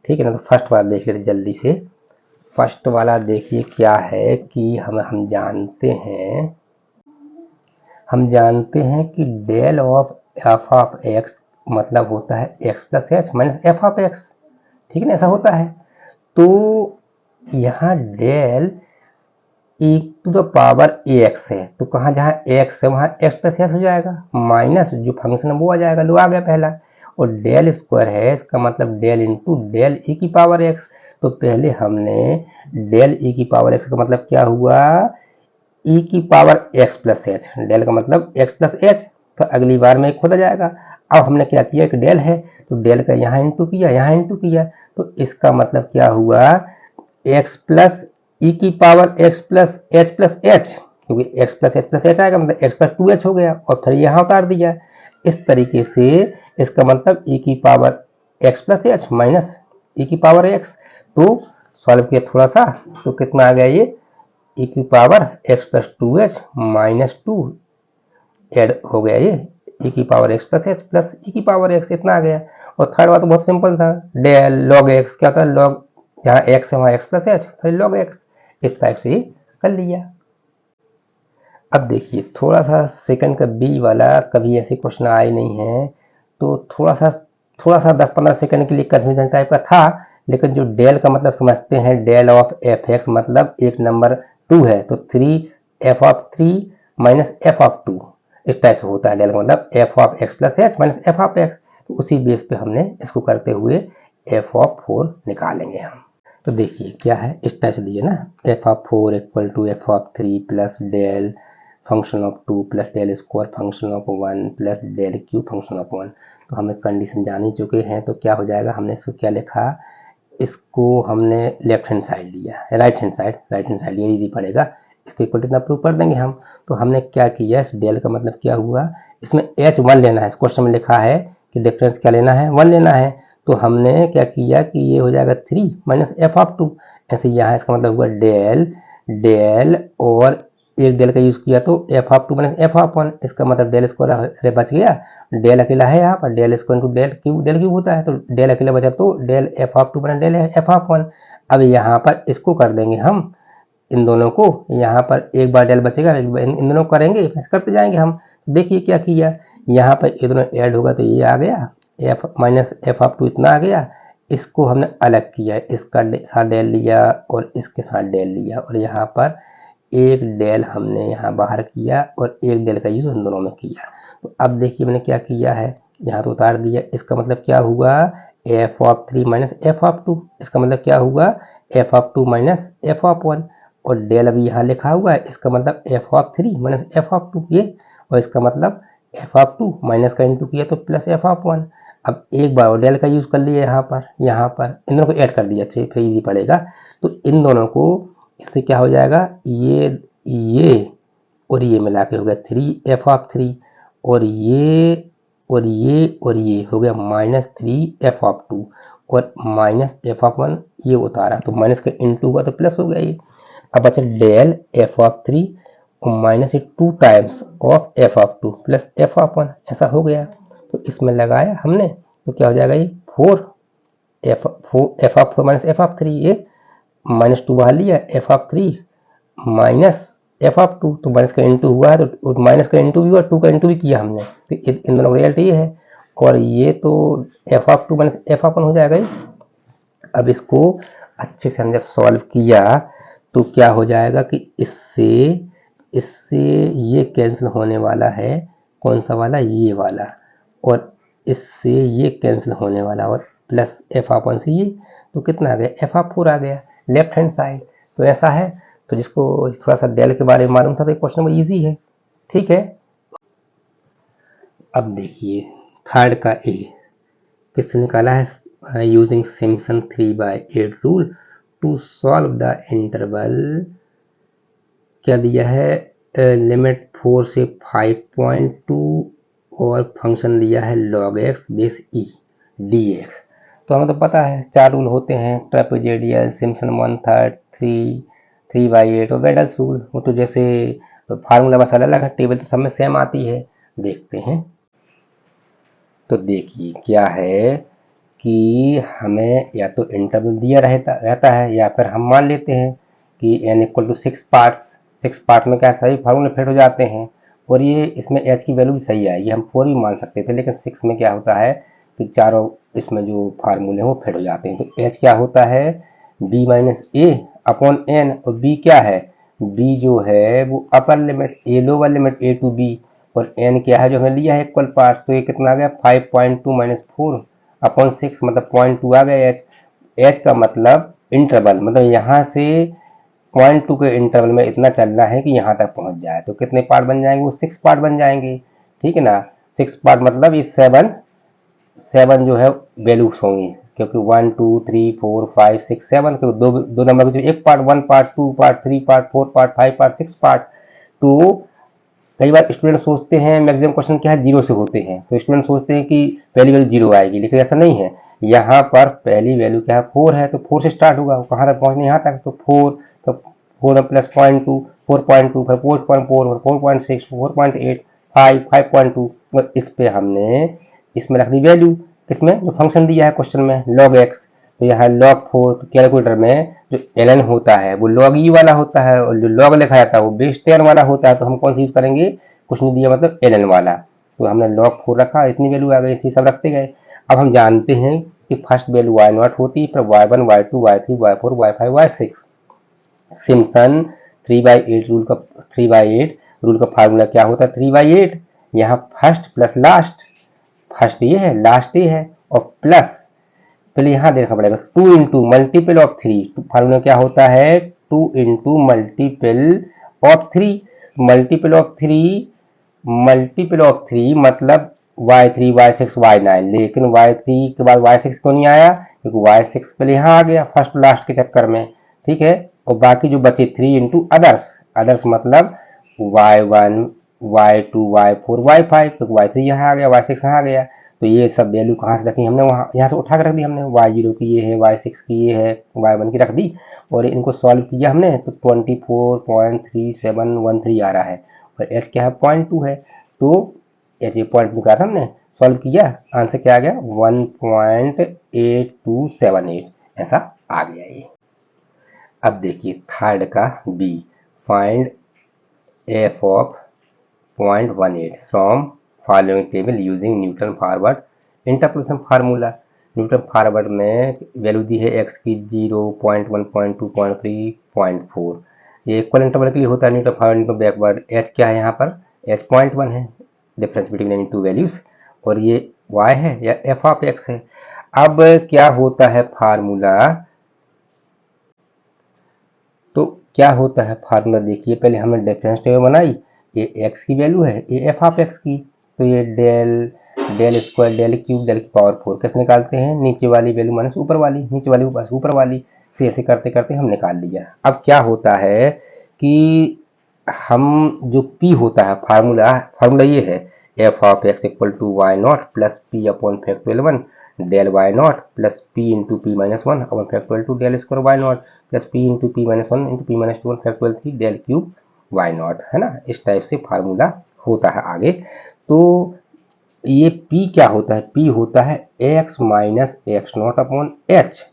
ठीक है ना। तो फर्स्ट वाला देख लेते जल्दी से। फर्स्ट वाला देखिए क्या है कि हम जानते हैं कि del of f of x मतलब होता है x plus h minus f of x, ठीक है ना, ऐसा होता है। तो यहाँ del e to the power ax है, तो कहाँ जहाँ x है वहाँ x प्लस एच हो जाएगा, माइनस जो फंक्शन है वो आ जाएगा, लो आ गया पहला, और डेल स्क्वायर है, इसका मतलब डेल इंटू डेल e की पावर x। तो पहले हमने डेल e की पावर x का मतलब क्या हुआ, e की power x plus h, del का मतलब x प्लस एच, तो अगली बार में एक होता जाएगा। अब हमने क्या किया, एक डेल है तो डेल का यहाँ इंटू किया, यहाँ इंटू किया, तो इसका मतलब क्या हुआ x प्लस e की पावर x प्लस एच, क्योंकि x प्लस एच आएगा मतलब x प्लस 2h हो गया, और फिर यहाँ उतार दिया। इस तरीके से इसका मतलब e की power x plus h minus e की पावर x, तो सॉल्व किया थोड़ा सा, तो कितना आ गया ये e की power x plus 2h minus 2 add हो गया, ये e की power x plus h plus e की पावर x, इतना आ गया। और थर्ड बात तो बहुत सिंपल था, डेल लॉग x क्या था, लॉग जहाँ x है वहाँ x प्लस एच, फिर लॉग x, इस टाइप से कर लिया। अब देखिए थोड़ा सा सेकंड का बी वाला कभी ऐसे क्वेश्चन आए नहीं है, तो थोड़ा सा 10-15 सेकंड के लिए कंफ्यूजन टाइप का था, लेकिन जो डेल का मतलब समझते हैं, डेल ऑफ एफ एक्स मतलब एक नंबर 2 है तो 3 F of 3 minus f of 2, इस टाइप से होता है डेल का मतलब F of x plus h minus f of x. तो उसी बेस पे हमने इसको करते हुए एफ ऑफ 4 निकालेंगे हम। तो देखिए क्या है, इस टाइप से दिए ना, f of 4 equal to f of 3 plus del function of 2 plus del square function of 1 plus del cube function of 1। तो हमें कंडीशन जान ही चुके हैं, तो क्या हो जाएगा, हमने इसको क्या लिखा, इसको हमने लेफ्ट हैंड साइड लिया, राइट हैंड साइड लिया, इजी पड़ेगा, इसको इक्वल टू इतना प्रूव कर देंगे हम। तो हमने क्या किया, इस डेल का मतलब क्या हुआ, इसमें एच 1 लेना है, इस क्वेश्चन में लिखा है कि डिफरेंस क्या लेना है, 1 लेना है, तो हमने क्या किया कि ये हो जाएगा 3 माइनस एफ ऑफ 2, ऐसे यहाँ इसका मतलब हुआ डेल और एक डेल का यूज किया तो f of 2 minus f of 1, इसका मतलब डेल स्क्वायर बच गया, डेल अकेला है यहाँ पर, del square to del cube होता है, तो डेल अकेला बचा तो del f of 2 minus del f of 1। अब यहाँ पर इसको कर देंगे हम, इन दोनों को, यहाँ पर एक बार डेल बचेगा, इन दोनों को करेंगे, करते जाएंगे हम। देखिए क्या किया, यहाँ पर ये दोनों ऐड होगा तो ये आ गया, एफ माइनस एफ ऑफ 2 इतना आ गया, इसको हमने अलग किया, इसका साथ डेल लिया और इसके साथ डेल लिया, और यहाँ पर एक डेल हमने यहाँ बाहर किया और एक डेल का यूज उन दोनों में किया। तो अब देखिए मैंने क्या किया है, यहाँ तो उतार दिया। इसका मतलब क्या हुआ, F of 3 minus f of 2। इसका मतलब क्या हुआ, F of 2 minus f of 1। और डेल अभी यहाँ लिखा हुआ है, इसका मतलब F of 3 minus f of 2 ये, और इसका मतलब एफ ऑफ 2 माइनस का इंटू किया तो प्लस एफ ऑफ 1। अब एक बार और डेल का यूज कर लिया यहाँ पर इन दोनों को ऐड कर दिया, अच्छे फिर इजी पड़ेगा। तो इन दोनों को इससे क्या हो जाएगा, ये और ये मिला के हो गया 3 एफ ऑफ 3, और ये हो गया माइनस 3 एफ ऑफ 2 और माइनस एफ ऑफ 1 ये उतारा, तो माइनस का इंटू हुआ तो प्लस हो गया ये। अब बचा डेल एफ ऑफ 3 और minus 2 times of f of 2 plus F of 1, ऐसा हो गया। तो इसमें लगाया हमने तो क्या हो जाएगा, ये 4 F of 4 minus f of 3, ये माइनस 2 बाहर लिया, F of 3 minus f of 2, तो माइनस का इंटू हुआ है तो माइनस का इंटू भी हुआ, 2 का इंटू भी किया हमने, तो इन दोनों का रिजल्ट ये है। और ये तो f of 2 minus f of 1 हो जाएगा ये। अब इसको अच्छे से हमने जब सॉल्व किया तो क्या हो जाएगा कि इससे ये कैंसिल होने वाला है, कौन सा वाला, ये वाला, और इससे ये कैंसिल होने वाला, और प्लस एफ ऑफ 1 से ये, तो कितना आ गया, एफ ऑफ 4 आ गया लेफ्ट हैंड साइड। तो ऐसा है, तो जिसको थोड़ा सा डेल के बारे में मालूम था तो ये क्वेश्चन में इजी है, ठीक है। अब देखिए थर्ड का ए किससे निकाला है, using Simpson 3/8 rule to solve the interval, क्या दिया है, लिमिट 4 से 5.2 और फंक्शन दिया है log x बेस ई dx। तो हमें तो पता है 4 रूल होते हैं, ट्रेपेजोइडल, सिम्पसन 1/3, 3/8 और वेडल्स रूल। वो तो जैसे फार्मूला बस अलग है, टेबल तो सब में सेम आती है। देखते हैं, तो देखिए क्या है कि हमें या तो इंटरवल दिया रहता है, या फिर हम मान लेते हैं कि n equal to 6 parts, 6 part में क्या सही फार्मूले फिट हो जाते हैं, और ये इसमें h की वैल्यू भी सही आएगी, हम 4 भी मान सकते थे, लेकिन 6 में क्या होता है कि चारों इसमें जो फार्मूले हैं वो फिट हो जाते हैं। तो h क्या होता है, b minus a upon n, और b क्या है, b जो है वो upper limit a lower limit a to b, और n क्या है जो हमें लिया है इक्वल पार्ट्स, तो ये कितना आ गया 5.2 माइनस 4 अपॉन 6, मतलब 0.2 आ गया h। h का मतलब इंटरवल, मतलब यहाँ से 0.2 के इंटरवल में इतना चलना है कि यहाँ तक पहुँच जाए, तो कितने पार्ट बन जाएंगे, वो 6 पार्ट बन जाएंगे, ठीक है ना। 6 पार्ट मतलब ये 7 जो है वैल्यूज होंगी, क्योंकि 1 2 3 4 5 6 7 के दो नंबर के एक part, 1 part 2 part 3 part 4 part 5 part 6 part. तो कई बार स्टूडेंट सोचते हैं मैक्सिमम क्वेश्चन क्या है, जीरो से होते हैं, तो स्टूडेंट सोचते हैं कि पहली वैल्यू जीरो आएगी, लेकिन ऐसा नहीं है। यहाँ पर पहली वैल्यू क्या है, 4 है, तो 4 से स्टार्ट होगा, कहाँ तक पहुँचने, यहाँ तक, तो 4, तो 4 प्लस 0.2 4.2, फिर 4.4, 4.6, 4.8, 5, 5.2, और इस पे हमने इसमें रख दी वैल्यू, किसमें, जो फंक्शन दिया है क्वेश्चन में log x, तो यहाँ log 4, तो कैलकुलेटर में जो ln होता है वो log e वाला होता है, और जो log लिखा जाता है वो बेस 10 वाला होता है, तो हम कौन सा यूज करेंगे, कुछ नहीं दिया मतलब ln वाला, तो हमने log 4 रखा, इतनी वैल्यू आ गई, इसी सब रखते गए। अब हम जानते हैं कि फर्स्ट वैल्यू y0 होती है, फिर y1 y2 y3 y4 y5 y6। Simpson 3/8 rule का फार्मूला क्या होता है, 3/8, यहाँ फर्स्ट प्लस लास्ट, फर्स्ट ये है लास्ट ये है, और प्लस पहले यहाँ देखना पड़ेगा 2 इंटू मल्टीपल ऑफ 3, फार्मूला क्या होता है 2 into multiple of 3, multiple of 3 मतलब y3 y6 y9, लेकिन y3 के बाद y6 क्यों नहीं आया, क्योंकि y6 पहले यहाँ आ गया फर्स्ट लास्ट के चक्कर में, ठीक है। और बाकी जो बचे 3 इंटू अदर्स मतलब y1 y2 y4 y5, तो y3 यहाँ आ गया, y6 यहाँ आ गया, तो ये सब वैल्यू कहाँ से रखी हमने, वहाँ यहाँ से उठा कर रख दी हमने, y0 की ये है, y6 की ये है, y1 की रख दी, और इनको सॉल्व किया हमने तो 24.3713 आ रहा है, और h क्या है 0.2 है, तो h 0.2 का था हमने सॉल्व किया, आंसर क्या आ गया 1.8278, ऐसा आ गया ये। अब देखिए थर्ड का b, find f of 0.18 from following table using Newton forward interpolation formula. Newton forward में वैल्यू दी है x की 0.1, 0.2, 0.3, 0.4। ये इक्वल इंटरवल के लिए होता है Newton forward Newton backward. h क्या है यहाँ पर, h 0.1 है, difference between any two values, और ये y है या f ऑफ x है। अब क्या होता है फार्मूला, तो क्या होता है फार्मूला देखिए, पहले हमने डिफरेंस टेबल बनाई, ये x की वैल्यू है, ये f ऑफ x की, तो ये del square del cube del की पावर 4 कैसे निकालते हैं, नीचे वाली वैल्यू माइनस ऊपर वाली, नीचे वाली ऊपर वाली से ऐसे करते करते हम निकाल लिया। अब क्या होता है कि हम जो p होता है फार्मूला ये है, f of x equal to y not plus p upon factorial 1 del y not plus p into p minus 1 upon factorial 2 del square y not plus p into p minus 1 into p minus 2 factorial 3 del cube y not, है ना। इस टाइप से फार्मूला होता है आगे। तो ये p क्या होता है, p होता है x minus x not upon H.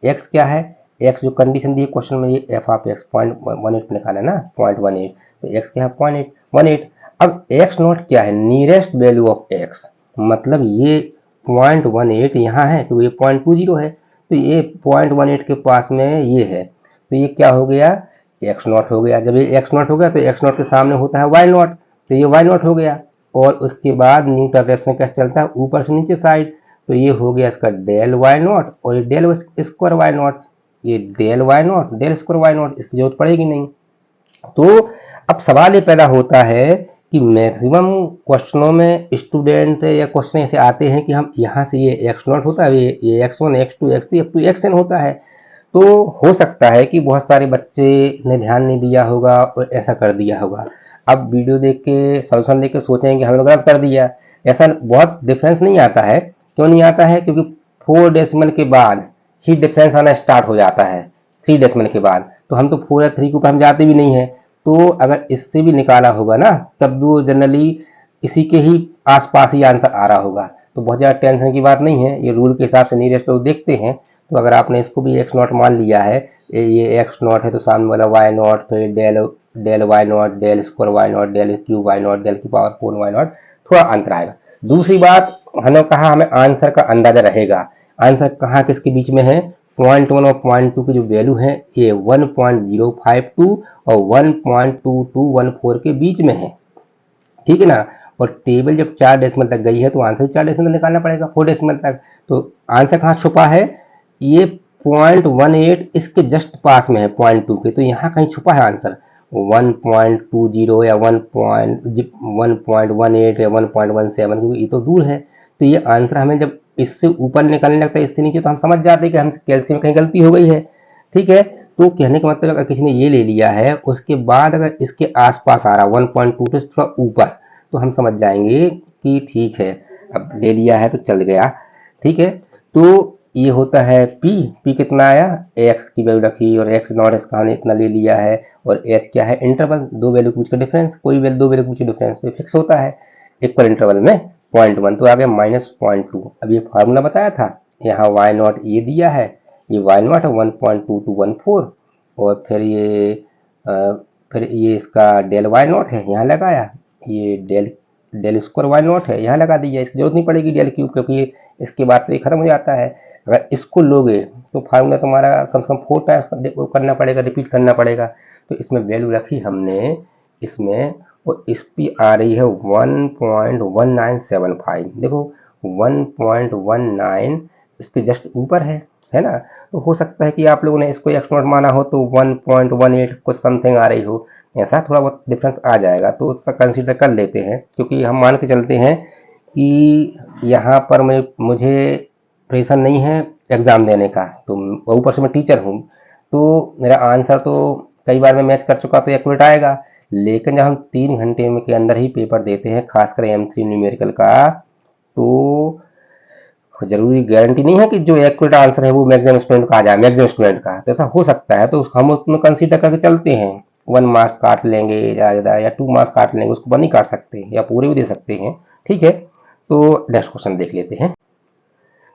x क्या है, x जो कंडीशन दी है क्वेश्चन में, ये f ऑफ x 0.18 निकाला ना, 0.18, तो x क्या है 0.18। अब x नॉट क्या है, नियरेस्ट वैल्यू ऑफ x, मतलब ये 0.18 यहाँ है तो ये 0.20 है, तो ये 0.18 के पास में ये है, तो ये क्या हो गया, x नॉट हो गया। जब ये x नॉट हो गया तो x नॉट के सामने होता है y नॉट, तो ये y नॉट हो गया। और उसके बाद न्यूटन रिएक्शन कैसे चलता है, ऊपर से नीचे साइड, तो ये हो गया इसका डेल वाई नॉट और ये डेल स्क्वायर वाई नॉट, ये del y not del square y not, इसकी जरूरत पड़ेगी नहीं। तो अब सवाल ये पैदा होता है कि मैक्सिमम क्वेश्चनों में स्टूडेंट या क्वेश्चन ऐसे आते हैं कि हम यहाँ से ये एक्स नॉट होता है, ये x1 x2 x3 up to xn होता है। तो हो सकता है कि बहुत सारे बच्चे ने ध्यान नहीं दिया होगा और ऐसा कर दिया होगा। अब वीडियो देख के सॉल्यूशन देख के सोचेंगे हम लोग गलत कर दिया, ऐसा बहुत डिफरेंस नहीं आता है। क्यों नहीं आता है, क्योंकि 4 डेसिमल के बाद ही डिफरेंस आना स्टार्ट हो जाता है, 3 डेसिमल के बाद, तो हम तो 4 या 3 के ऊपर हम जाते भी नहीं है। तो अगर इससे भी निकाला होगा ना, तब वो जनरली इसी के ही आसपास ही आंसर आ रहा होगा, तो बहुत ज़्यादा टेंशन की बात नहीं है। ये रूल के हिसाब से नियरेस्ट लोग देखते हैं। तो अगर आपने इसको भी एक्स नॉट मान लिया है, ये एक्स नॉट है तो सामने वाला वाई नॉट, फिर del y not del square y not del cube y not del की पावर 4 वाई नॉट, थोड़ा अंतर आएगा। दूसरी बात, हमने कहा हमें आंसर का अंदाजा रहेगा। आंसर कहाँ किसके बीच में है, 0.1 और 0.2 की जो वैल्यू है ये 1.052 और 1.2214 के बीच में है, ठीक है ना। और टेबल जब 4 डेसिमल तक गई है तो आंसर 4 डेसिमल निकालना पड़ेगा, 4 डेसिमल तक। तो आंसर कहाँ छुपा है, ये 0.18 इसके जस्ट पास में है 0.2 के, तो यहाँ कहीं छुपा है आंसर 1.20 या 1.18 या 1.17, क्योंकि ये तो दूर है। तो ये आंसर हमें जब इससे ऊपर निकालने लगता है, इससे नीचे, तो हम समझ जाते हैं कि हमसे कैल्शियम कहीं गलती हो गई है, ठीक है। तो कहने का मतलब अगर किसी ने ये ले लिया है, उसके बाद अगर इसके आसपास आ रहा 1.2 से थोड़ा ऊपर, तो हम समझ जाएंगे कि ठीक है, अब ले लिया है तो चल गया, ठीक है। तो ये होता है p कितना आया, x की वैल्यू रखी और x नॉट इसका हमने इतना ले लिया है, और h क्या है, इंटरवल, दो वैल्यू के बीच का डिफरेंस, कोई वैल्यू दो वैल्यू के बीच का डिफरेंस तो फिक्स होता है इक्वल इंटरवल में 0.1, तो आ गया -0.2। अब ये फार्मूला बताया था, यहाँ y नॉट ये दिया है, ये y नॉट है 1.2214, और फिर ये इसका डेल वाई नॉट है यहाँ लगाया, ये डेल स्क्वायर वाई नॉट है यहाँ लगा दिया, इसकी जरूरत नहीं पड़ेगी डेल क्यूब, क्योंकि इसके बाद तो ये खत्म हो जाता है। अगर इसको लोगे तो फार्मूला तुम्हारा कम से कम 4 टाइम्स करना पड़ेगा, रिपीट करना पड़ेगा। तो इसमें वैल्यू रखी हमने इसमें, और इस पे आ रही है 1.1975, देखो 1.19 इसके जस्ट ऊपर है ना। तो हो सकता है कि आप लोगों ने इसको एक्स नॉट माना हो तो 1.18 कुछ समथिंग आ रही हो, ऐसा थोड़ा बहुत डिफरेंस आ जाएगा, तो उसका कंसीडर कर लेते हैं। क्योंकि हम मान के चलते हैं कि यहाँ पर मुझे प्रेशर नहीं है एग्ज़ाम देने का, तो ऊपर से मैं टीचर हूँ, तो मेरा आंसर तो कई बार मैं मैच कर चुका तो एक्यूरेट आएगा। लेकिन जब हम 3 घंटे में के अंदर ही पेपर देते हैं, खासकर M3 न्यूमेरिकल का, तो जरूरी गारंटी नहीं है कि जो एक्यूरेट आंसर है वो मैक्सिमम स्टूडेंट का आ जाए, मैक्सिमम स्टूडेंट का, तो ऐसा हो सकता है। तो हम उसमें कंसीडर करके चलते हैं, 1 मार्क्स काट लेंगे ज़्यादा, या 2 मार्क्स काट लेंगे, उसको बंद नहीं काट सकते या पूरे भी दे सकते हैं, ठीक है। तो नेक्स्ट क्वेश्चन देख लेते हैं।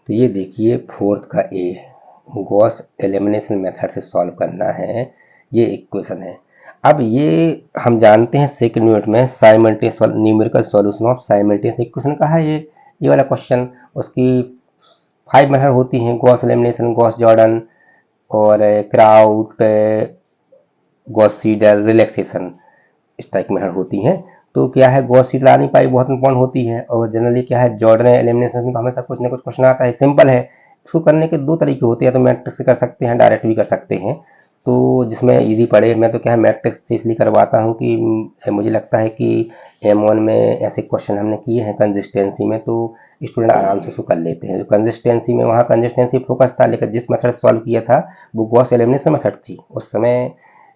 तो ये देखिए 4th का ए, गॉस एलिमिनेशन मेथड से सॉल्व करना है, ये इक्वेशन है। अब ये हम जानते हैं सेकंड यूनिट में simultaneous numerical solution of simultaneous equation का है ये वाला क्वेश्चन। उसकी 5 मेथड होती हैं, गॉस एलिमिनेशन, गॉस जॉर्डन और क्राउट, गॉस सीडल, रिलैक्सेशन, इस टाइप की मेथड होती हैं। तो क्या है, गॉस सीडल आ नहीं पाई, बहुत इंपॉर्टेंट होती है। और जनरली क्या है, जॉर्डन एलिमिनेशन में तो हमेशा कुछ ना कुछ क्वेश्चन आता है, सिंपल है। इसको करने के दो तरीके होते हैं, तो मैट्रिक्स से कर सकते हैं, डायरेक्ट भी कर सकते हैं। तो जिसमें इजी पड़े, मैं तो क्या है मैट्रिक्स से इसलिए करवाता हूँ कि मुझे लगता है कि M1 में ऐसे क्वेश्चन हमने किए हैं कंसिस्टेंसी में, तो स्टूडेंट आराम से उसको कर लेते हैं। जो कंसिस्टेंसी में, वहाँ कंसिस्टेंसी फोकस था, लेकिन जिस मेथड सॉल्व किया था वो गॉस एलिमिनेशन मेथड थी। उस समय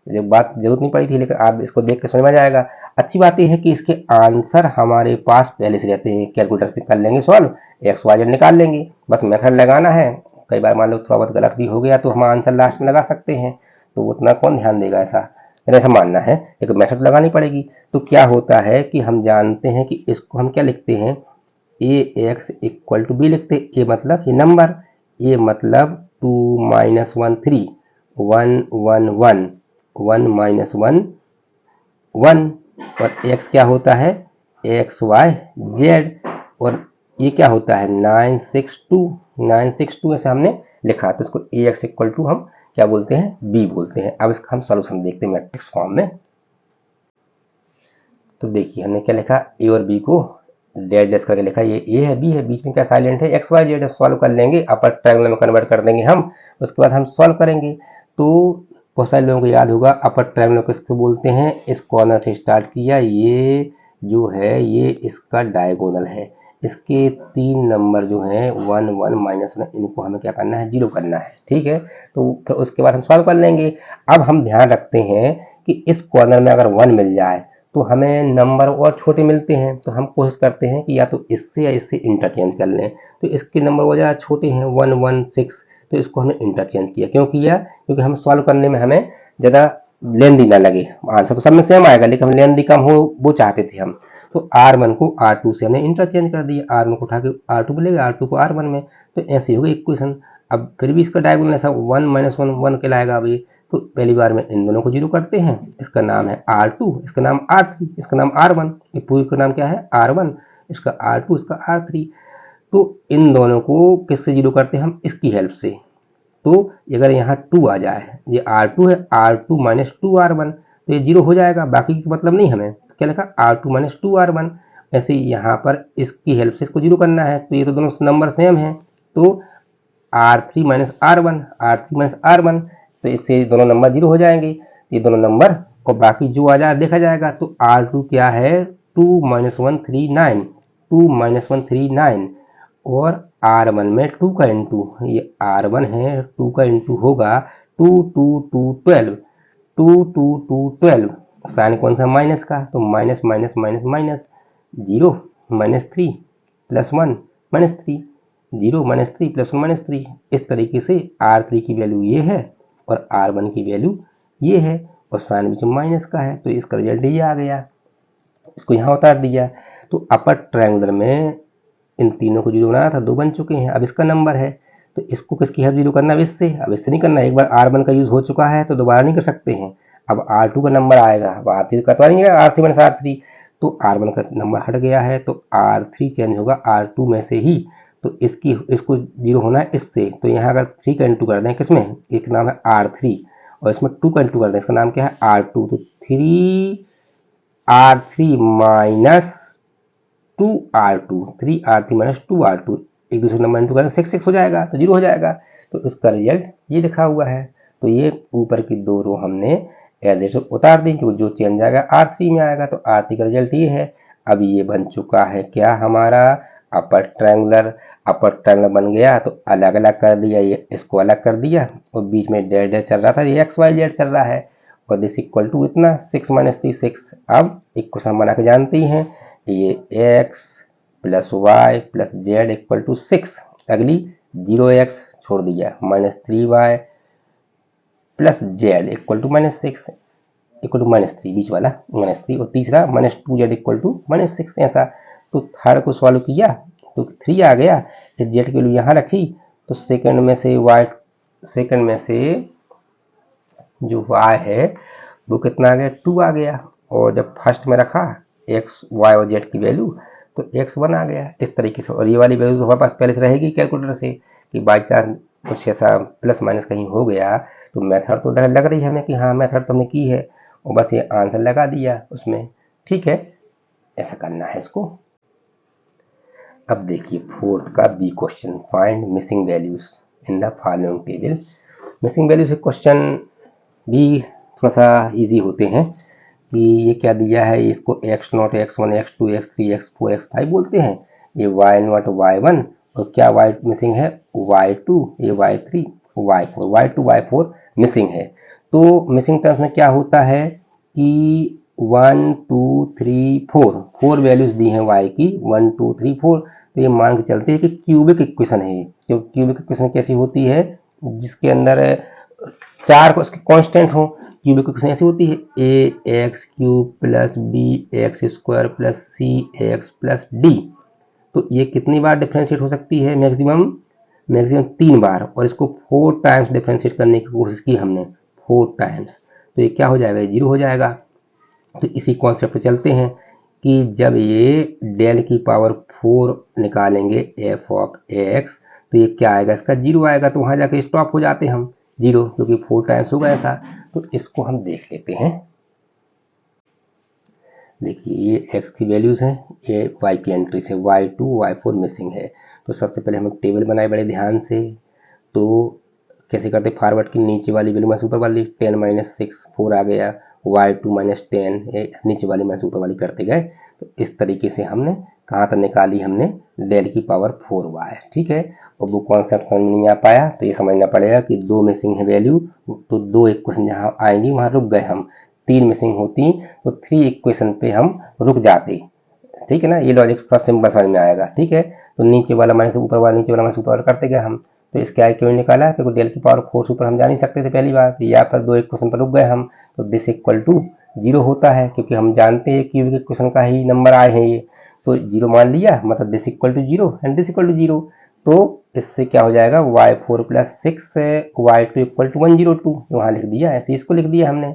जब बात जरूरत नहीं पड़ी थी, लेकिन आप इसको देख के समझ में आ जाएगा। अच्छी बात यह है कि इसके आंसर हमारे पास पहले से रहते हैं, कैलकुलेटर से कर लेंगे सॉल्व, एक्स वाई जेड निकाल लेंगे, बस मेथड लगाना है। कई बार मान लो थोड़ा बहुत गलत भी हो गया तो हम आंसर लास्ट में लगा सकते हैं, तो उतना कौन ध्यान देगा, ऐसा मेरा ऐसा मानना है। लेकिन मेथड लगानी पड़ेगी। तो क्या होता है कि हम जानते हैं कि इसको हम क्या लिखते हैं, ए एक्स इक्वल टू बी लिखते हैं। ए मतलब ये नंबर, ए मतलब 2 - 1 3, 1 1 1, 1 - 1 1, और x क्या होता है, एक्स वाई जेड, और ये क्या होता है 962, 962 ऐसे हमने लिखा। तो इसको ए एक्स इक्वल टू हम क्या बोलते हैं, बी बोलते हैं। अब इसका हम सॉल्यूशन देखते हैं मैट्रिक्स फॉर्म में। तो देखिए हमने क्या लिखा, ए और बी को डेड डेस करके लिखा, ये ए है बी है, बीच में क्या साइलेंट है, एक्स वाई जेड। सॉल्व कर लेंगे, अपर ट्रायंगल में कन्वर्ट कर देंगे हम, उसके बाद हम सॉल्व करेंगे। तो बहुत सारे लोगों को याद होगा अपर ट्रायंगल किसको बोलते हैं, इस कॉर्नर से स्टार्ट किया, ये जो है ये इसका डायगोनल है, इसके 3 नंबर जो हैं 1 1 -1, इनको हमें क्या करना है, 0 करना है, ठीक है। तो फिर उसके बाद हम सॉल्व कर लेंगे। अब हम ध्यान रखते हैं कि इस कॉर्नर में अगर 1 मिल जाए तो हमें नंबर और छोटे मिलते हैं, तो हम कोशिश करते हैं कि या तो इससे या इससे इंटरचेंज कर लें। तो इसके नंबर वो ज़्यादा छोटे हैं, 1 1 6, तो इसको हमने इंटरचेंज किया। क्यों किया, क्योंकि हम सॉल्व करने में हमें ज़्यादा लेंदी ना लगे, आंसर तो सब में सेम आएगा, लेकिन हम लेंदी कम हो वो चाहते थे हम। तो R1 को R2 से हमने इंटरचेंज कर दिया, R1 को उठा के R2 में ले गए, R2 को R1 में, तो ऐसे हो गई इक्वेशन। अब फिर भी इसका डायगोनल ऐसा 1 - 1 1 कहलाएगा। अब ये तो पहली बार में इन दोनों को 0 करते हैं, इसका नाम है R2, इसका नाम R3, इसका नाम R1, ये पूरी का नाम क्या है R1, इसका R2, इसका R3। तो इन दोनों को किससे 0 करते हैं हम, इसकी हेल्प से। तो अगर यहाँ 2 आ जाए, ये R2 है, R2 - 2 R1, तो ये 0 हो जाएगा, बाकी का मतलब नहीं हमें। क्या लिखा, R2 - 2 R1। ऐसे यहाँ पर इसकी हेल्प से इसको 0 करना है, तो ये तो दोनों नंबर सेम है, तो R3 - R1, R3 - R1, तो इससे दोनों नंबर 0 हो जाएंगे, ये दोनों नंबर, और बाकी जो आ जाए देखा जाएगा। तो R2 क्या है, 2 - 1 3 9, 2 - 1 3 9, और R1 में 2 का इंटू, ये R1 है, 2 का इंटू होगा 2 2 2 12, 2 2 2 12, साइन कौन सा, माइनस का, तो माइनस माइनस माइनस माइनस, 0 -3 + 1 -3, 0 -3 + 1 -3। इस तरीके से R3 की वैल्यू ये है और R1 की वैल्यू ये है, और साइन बीच में माइनस का है, तो इसका रिजल्ट ये आ गया। इसको यहाँ उतार दिया। तो अपर ट्रायंगुलर में इन तीनों को 0 बनाया था, 2 बन चुके हैं। अब इसका नंबर है, तो इसको किसकी हेल्प 0 करना है, इससे। अब इससे नहीं करना, एक बार R1 का यूज हो चुका है तो दोबारा नहीं कर सकते हैं। अब R2 का नंबर आएगा, अब R3 का तो नहीं है, R3 - R3, तो R1 का नंबर हट गया है, तो R3 चेंज होगा R2 में से ही। तो इसको 0 होना है इससे, तो यहाँ अगर 3 का इंटू कर दें किसमें, एक नाम है R3, और इसमें 2 का इंटू कर दें, इसका नाम क्या है R2, तो 3R3 - 2R2, 3R3 - 2R2, एक दूसरे नंबर इंटू करें 6 6 हो जाएगा, तो 0 हो जाएगा। तो इसका रिजल्ट ये लिखा हुआ है। तो ये ऊपर की 2 रो हमने एज इट उतार दी, क्योंकि जो चेंज आएगा R3 में आएगा, तो R3 का रिजल्ट ये है। अब ये बन चुका है क्या हमारा अपर ट्रायंगुलर। अपर ट्रायंगुलर बन गया, तो अलग अलग कर दिया, ये इसको अलग कर दिया, और बीच में डेड डेड चल रहा था, ये एक्स वाई जेड चल रहा है, और दिस इक्वल टू इतना 6 - 3 6। अब इक्वेशन बना के जानते ही हैं, ये x + y + z equal to 6, अगली 0x छोड़ दिया, -3y + z equal to -6 equal to -3, बीच वाला -3, और तीसरा -2z इक्वल टू -6, ऐसा। तो थर्ड को सॉल्व किया तो 3 आ गया, फिर z की वैल्यू यहाँ रखी, तो सेकंड में से जो y है वो कितना आ गया, 2 आ गया, और जब फर्स्ट में रखा x y और z की वैल्यू, तो x 1 आ गया, इस तरीके से। और ये वाली वैल्यू तो हमारे पास पहले से रहेगी कैलकुलेटर से, कि बाई चांस कुछ ऐसा प्लस माइनस कहीं हो गया तो मेथड तो लग रही है हमें कि हाँ मेथड तो हमने की है और बस ये आंसर लगा दिया उसमें, ठीक है, ऐसा करना है इसको। अब देखिए फोर्थ का b question, find missing values in the following table. Missing values के क्वेश्चन भी थोड़ा सा इजी होते हैं कि ये क्या दिया है, इसको x0, x1, x2, x3, x4, x5 बोलते हैं, ये y0, y1 और क्या y मिसिंग है y2, ये y3, y4, y2, y4 missing है। तो मिसिंग टर्म्स में क्या होता है कि 1 2 3 4 वैल्यूज दी हैं y की 1 2 3 4, तो ये मान के चलते हैं कि क्यूबिक इक्वेशन है। जो क्यूबिक इक्वेशन कैसी होती है जिसके अंदर चार कांस्टेंट हो, क्यूबिक इक्वेशन ऐसी होती है A X cube plus B X square plus C X plus D. तो ये कितनी बार डिफ्रेंशिएट हो सकती है, मैक्सिमम 3 बार, और इसको 4 टाइम्स डिफ्रेंशिएट करने की कोशिश की हमने 4 टाइम्स, तो ये क्या हो जाएगा, जीरो हो जाएगा। तो इसी कॉन्सेप्ट पे चलते हैं कि जब ये डेल की पावर 4 निकालेंगे एफ ऑफ एक्स तो ये क्या आएगा, इसका जीरो आएगा, तो वहां जाके स्टॉप हो जाते हम जीरो, क्योंकि 4 टाइम्स होगा ऐसा। तो इसको हम देख लेते हैं। देखिए ये x की वैल्यूज हैं, ये y की एंट्री से y2 y4 मिसिंग है। तो सबसे पहले हम टीबल बनाए बड़े ध्यान से, तो कैसे करते, फॉरवर्ड की नीचे वाली वैल्यू माइनस ऊपर वाली 10 - 6 4 आ गया, y2 - 10 नीचे वाली माइनस ऊपर वाली करते गए। तो इस तरीके से हमने कहाँ तक निकाली, हमने डेल की पावर 4y, ठीक है। और वो कॉन्सेप्ट समझ में नहीं आ पाया तो ये समझना पड़ेगा कि दो मिसिंग है वैल्यू, तो दो इक्वेशन जहाँ आएंगी वहाँ रुक गए हम, 3 मिसिंग होती तो 3 इक्वेशन पे हम रुक जाते, ठीक है ना। ये लॉजिक थोड़ा सिंपल समझ में आएगा, ठीक है। तो नीचे वाला माइनस ऊपर वाला, नीचे वाला माइनस ऊपर वाला करते गए हम। तो इसके आगे क्यों निकाला, क्योंकि डेल की पावर 4 से ऊपर हम जा नहीं सकते थे पहली बात, या फिर दो इक्वेशन पर रुक गए हम, तो दिस इक्वल टू जीरो होता है, क्योंकि हम जानते हैं क्यूबिक इक्वेशन का ही नंबर आए हैं ये, तो जीरो मान लिया, मतलब this equal to zero and this equal to zero. तो इससे क्या हो जाएगा, y4 + 6 y2 = 102, वहाँ लिख दिया, ऐसे इसको लिख दिया हमने।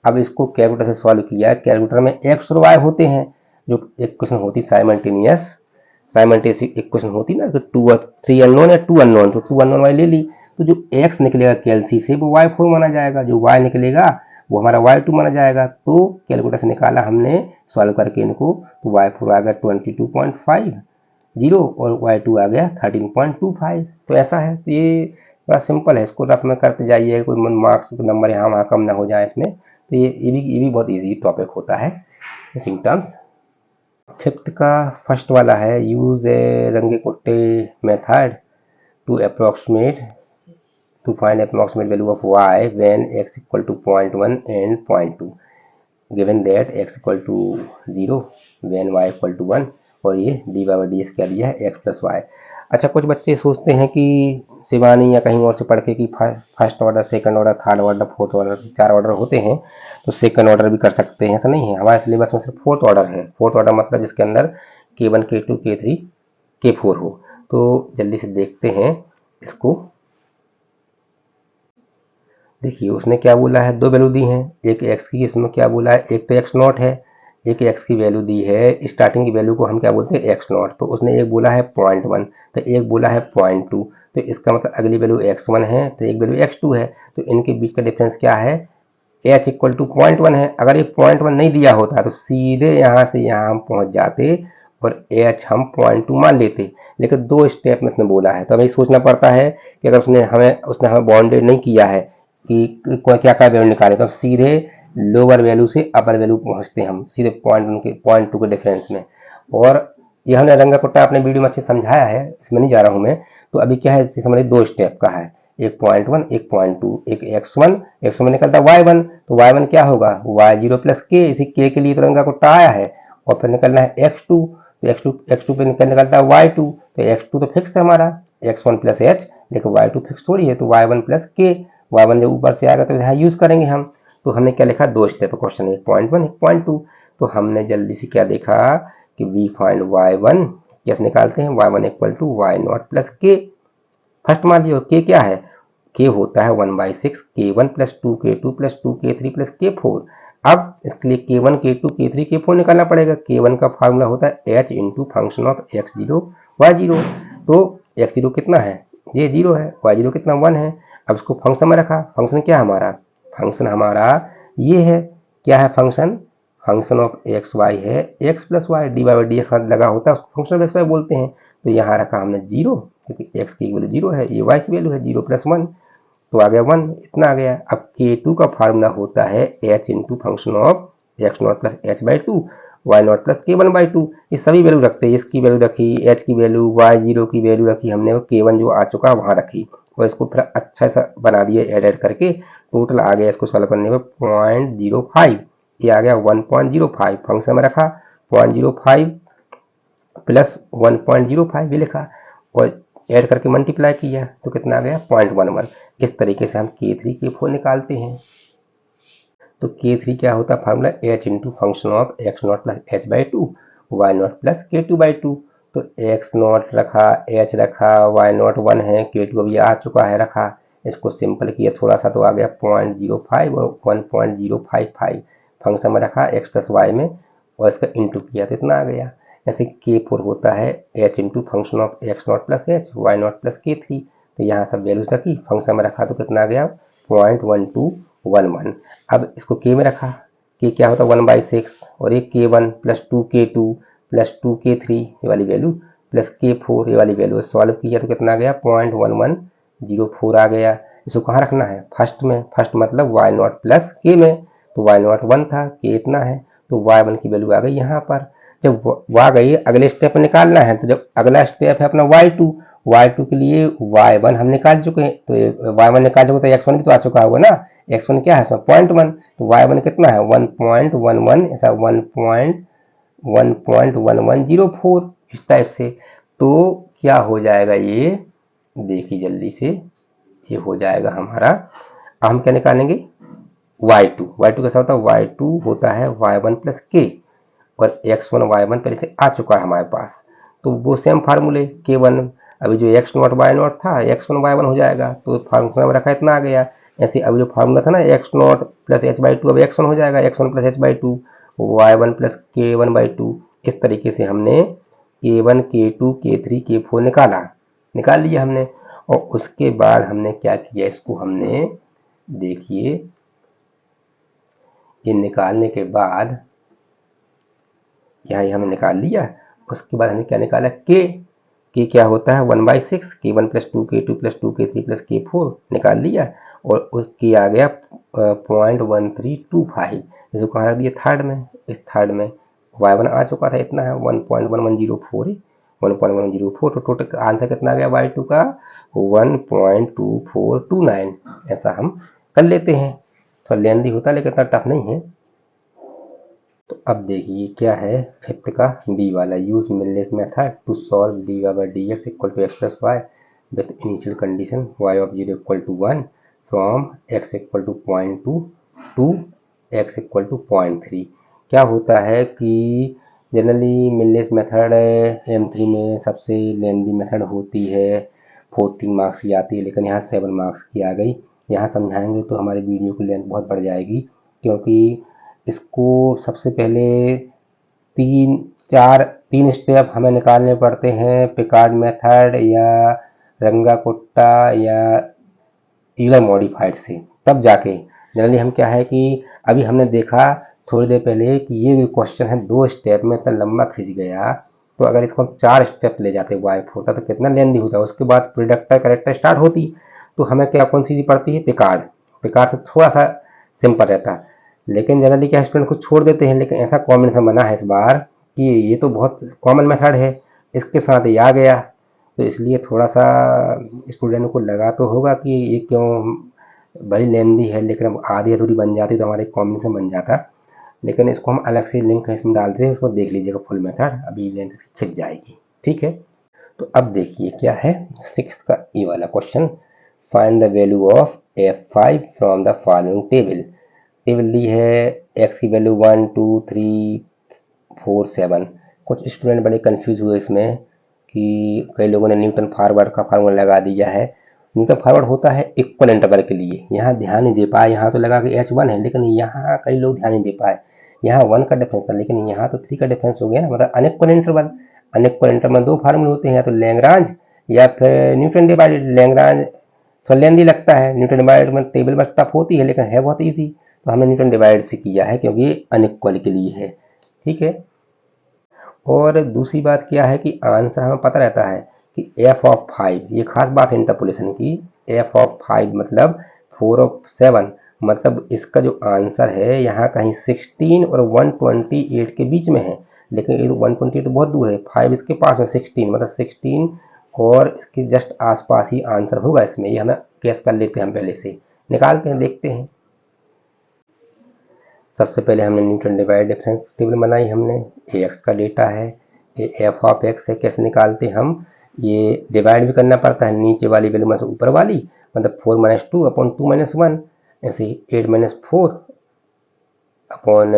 अब इसको कैलकुलेटर से सॉल्व किया, कैलकुलेटर में x और y होते हैं, जो इक्वेशन होती साइमल्टेनियस इक्वेशन होती ना, तो 2 और 3 अननोन है, 2 अननोन, तो 2 अननोन वाली ले ली, तो जो x निकलेगा कैलसी से वो y4 माना जाएगा, जो y निकलेगा वो हमारा y2 माना जाएगा। तो कैलकुलेटर से निकाला हमने सॉल्व करके इनको, तो y4 आ गया 22.50 और y2 आ गया 13.25। तो ऐसा है, तो ये बड़ा सिंपल है, इसको रफ में करते जाइए, कोई मार्क्स नंबर यहाँ वहाँ कम ना हो जाए इसमें। तो ये भी बहुत इजी टॉपिक होता है मिसिंग टर्म्स। फिफ्थ का फर्स्ट वाला है, use a Runge Kutta method to find approximate value of y when x = 0.1 and 0.2 given that x = 0 when y = 1, और ये d/ds क्या दिया है, x + y। अच्छा, कुछ बच्चे सोचते हैं कि शिवानी या कहीं और से पढ़ के कि first order, second order, third order, fourth order, 4 order होते हैं, तो सेकंड ऑर्डर भी कर सकते हैं, ऐसा नहीं है। हमारे सिलेबस में सिर्फ फोर्थ ऑर्डर है। फोर्थ ऑर्डर मतलब जिसके अंदर K1 K2 K3 K4 हो। तो जल्दी से देखते हैं इसको। देखिए उसने क्या बोला है, दो वैल्यू दी हैं, एक x की, इसमें क्या बोला है, एक तो x0 है, एक x की वैल्यू दी है, स्टार्टिंग की वैल्यू को हम क्या बोलते हैं x0, तो उसने एक बोला है 0.1, तो एक बोला है 0.2, तो इसका मतलब अगली वैल्यू x1 है तो एक वैल्यू x2 है, तो इनके बीच का डिफरेंस क्या है, h = 0.1 है। अगर ये 0.1 नहीं दिया होता तो सीधे यहाँ से यहाँ हम पहुँच जाते और h हम 0.2 मान लेते, लेकिन दो स्टेप में उसने बोला है, तो हमें सोचना पड़ता है कि अगर उसने हमें बाउंडेड नहीं किया है कि क्या क्या वैल्यू निकाले, तो सीधे लोअर वैल्यू से अपर वैल्यू पहुंचते हैं हम सीधे 0.2 के डिफरेंस में। और यह हमने रंगा कुट्टा अपने वीडियो में अच्छे समझाया है, इसमें नहीं जा रहा हूं मैं। तो अभी क्या है, समझिए दो स्टेप का है, एक 0.1 एक 0.2, एक x1 में निकलता y1, तो y1 क्या होगा, y0 + k, इसी k के लिए तो रंगा कुट्टा आया है, और फिर निकलना है x2, तो x2 पे निकलता है y2, तो x2 तो फिक्स है हमारा, x1 + h, देखो y2 फिक्स थोड़ी है, तो y1 + k, y1 जब ऊपर से आएगा तो यहाँ यूज करेंगे हम। तो हमने क्या लिखा, दो स्टेप क्वेश्चन, एक 0.1 एक 0.2। तो हमने जल्दी से क्या देखा कि वी फाइंड y1 कैसे निकालते हैं, y1 = y0 + k। फर्स्ट मान लियो k क्या है, k होता है 1/6 k1 + 2 k2 + 2 k3 + k4। अब इसके लिए k1 k2 k3 k4 निकालना पड़ेगा। k1 का फार्मूला होता है h × function of x0 y0। तो x0 कितना है ये 0 है, y0 कितना 1 है। अब इसको फंक्शन में रखा, फंक्शन क्या हमारा, फंक्शन हमारा ये है, क्या है function, function of X Y है, x plus Y D Y D X लगा होता है उसको फंक्शन ऑफ एक्स वाई बोलते हैं। तो यहाँ रखा हमने 0 क्योंकि एक्स की वैल्यू 0 है, ये वाई की वैल्यू है 0 प्लस 1 तो आ गया 1, इतना आ गया। अब k2 का फार्मूला होता है h into function of x not plus h by two y not plus k one by two. ये सभी वैल्यू रखते हैं, इसकी वैल्यू रखी, h की वैल्यू, y0 की वैल्यू रखी हमने और k1 जो आ चुका है वहाँ रखी और इसको फिर अच्छा सा बना दिया ऐड करके, टोटल आ गया इसको सॉल्व करने में 0.05, ये आ गया 1.05, फंक्शन में रखा 0.05 प्लस 1.05 भी लिखा और ऐड करके मल्टीप्लाई किया तो कितना आ गया 0.11। इस तरीके से हम k3 k4 निकालते हैं। तो k3 क्या होता है formula h into function of x not plus h by two y not plus k two by two. तो एक्स नॉट रखा, h रखा, वाई नॉट 1 है, k2 अभी आ चुका है रखा, इसको सिंपल किया थोड़ा सा तो आ गया 0.05 और 1.055 फंक्शन में रखा x प्लस वाई में और इसका इंटू किया तो इतना आ गया। ऐसे k4 होता है h into function of x not plus h y not plus k3। तो यहाँ सब वैल्यूज रखी, फंक्शन में रखा तो कितना आ गया 0.1211। अब इसको k में रखा, k क्या होता है 1/6 और एक k1 plus 2k2 plus 2k3 ये वाली वैल्यू प्लस k4 ये वाली वैल्यू सॉल्व किया तो कितना आ गया 0.1104 आ गया। इसको कहाँ रखना है फर्स्ट में, फर्स्ट मतलब y नॉट प्लस k में, तो y नॉट 1 था, k इतना है तो y1 की वैल्यू आ गई यहाँ पर। जब वो आ गई अगले स्टेप निकालना है, तो जब अगला स्टेप है अपना y2 के लिए y1 हम निकाल चुके हैं, तो y1 निकाल चुके तो x1 भी तो आ चुका होगा ना, x1 क्या है 0.1 तो y1 कितना है 1.11 ऐसा 1.1104 इस टाइप से। तो क्या हो जाएगा ये देखिए जल्दी से, ये हो जाएगा हमारा, हम क्या निकालेंगे y2 कैसा होता है y2 होता है y1 प्लस k और x1 y1 पहले से आ चुका है हमारे पास, तो वो सेम फार्मूले k1 अभी जो x नॉट y नॉट था x1 y1 हो जाएगा तो फार्मूला में रखा इतना आ गया। ऐसे अभी जो फार्मूला था ना x not plus h by to अब x1 हो जाएगा x1 plus h by to y1 plus k1 by two. इस तरीके से हमने k1 k2 k3 k4 निकाल लिया हमने। और उसके बाद हमने क्या किया, इसको हमने देखिए ये निकालने के बाद यहाँ हमने निकाल लिया, उसके बाद हमने क्या निकाला k क्या होता है 1/6 k1 plus 2k2 plus 2k3 plus k4 निकाल लिया और k आ गया 0.1325, इसको कहाँ रख दिया थर्ड में, इस थर्ड में y1 आ चुका था इतना है 1.1104 तो टोटल आंसर कितना आ गया y2 का 1.2429। ऐसा हम कर लेते हैं, थोड़ा लेंदी होता है लेकिन इतना टफ नहीं है। तो अब देखिए क्या है फिफ्थ का बी वाला, use Milne's method to solve D Y by D X equal to X plus Y with initial condition Y of 0 equal to 1 from X equal to 0.2 to X equal to 0.3। क्या होता है कि जनरली मिलनेस मेथड M3 में सबसे लेंदी मेथड होती है, 14 मार्क्स की आती है, लेकिन यहाँ 7 मार्क्स की आ गई। यहाँ समझाएंगे तो हमारी वीडियो की लेंथ बहुत बढ़ जाएगी, क्योंकि इसको सबसे पहले तीन स्टेप हमें निकालने पड़ते हैं, पिकार्ड मेथड या रंगाकुट्टा या यूलर मॉडिफाइड से, तब जाके जनरली हम क्या है कि अभी हमने देखा थोड़ी देर पहले कि ये भी क्वेश्चन है 2 स्टेप में, इतना लंबा खिंच गया, तो अगर इसको हम 4 स्टेप ले जाते y4 होता तो कितना लेंदी होता। उसके बाद प्रोडक्टर करेक्टर स्टार्ट होती, तो हमें क्या कौन सी पड़ती है पिकार्ड से थोड़ा सा सिंपल रहता, लेकिन जनरली क्या स्टूडेंट को छोड़ देते हैं। लेकिन ऐसा कॉम्बिनेशन बना है इस बार कि ये तो बहुत कॉमन मेथड है, इसके साथ ये आ गया, तो इसलिए थोड़ा सा स्टूडेंट को लगा तो होगा कि ये क्यों बड़ी लेंदी है, लेकिन अब आधी अधूरी बन जाती तो हमारे कॉम्बिनेशन बन जाता। लेकिन इसको हम अलग से लिंक इसमें डालते हैं, उसको देख लीजिएगा फुल मेथड, अभी लेंथ इसकी खिंच जाएगी, ठीक है। तो अब देखिए क्या है 6 का ये वाला question, find the value of f5 from the following table दी है, x की वैल्यू 1 2 3 4 7। कुछ स्टूडेंट बड़े कंफ्यूज हुए इसमें कि कई लोगों ने न्यूटन फॉरवर्ड का फार्मूला लगा दिया है। न्यूटन फॉरवर्ड होता है इक्वल इंटरवल के लिए, यहाँ ध्यान नहीं दे पाए, यहाँ तो लगा कि h1 है, लेकिन यहाँ कई लोग ध्यान नहीं दे पाए, यहाँ 1 का डिफरेंस था लेकिन यहाँ तो 3 का डिफरेंस हो गया ना, मतलब अनइक्वल इंटरवल में 2 फार्मूले होते हैं, या तो लैग्रांज या फिर न्यूटन डिवाइडेड लैग्रांज। थोड़ा लेंदी लगता है, न्यूटन डिवाइडेड में टेबल में टफ होती है लेकिन है बहुत ईजी, तो हमने न्यूटन डिवाइड से किया है क्योंकि ये अनइक्वल के लिए है। ठीक है। और दूसरी बात क्या है कि आंसर हमें पता रहता है कि एफ ऑफ 5, ये खास बात है इंटरपोलेशन की, एफ ऑफ 5 मतलब 4 ऑफ 7, मतलब इसका जो आंसर है यहाँ कहीं 16 और 128 के बीच में है, लेकिन ये तो 128 तो बहुत दूर है, 5 इसके पास में 16, मतलब 16 और इसके जस्ट आसपास ही आंसर होगा इसमें। ये हमें केस कर लेते हैं, हम पहले से निकालते हैं, देखते हैं। सबसे पहले हमने न्यूटन डिवाइड डिफरेंस टेबल बनाई हमने, ए एक्स का डेटा है, ये एफ ऑफ एक्स है, कैसे निकालते हम, ये डिवाइड भी करना पड़ता है, नीचे वाली वैल्यू में से ऊपर वाली, मतलब 4 माइनस 2 अपॉन 2 माइनस 1, ऐसे ही 8 माइनस 4 अपॉन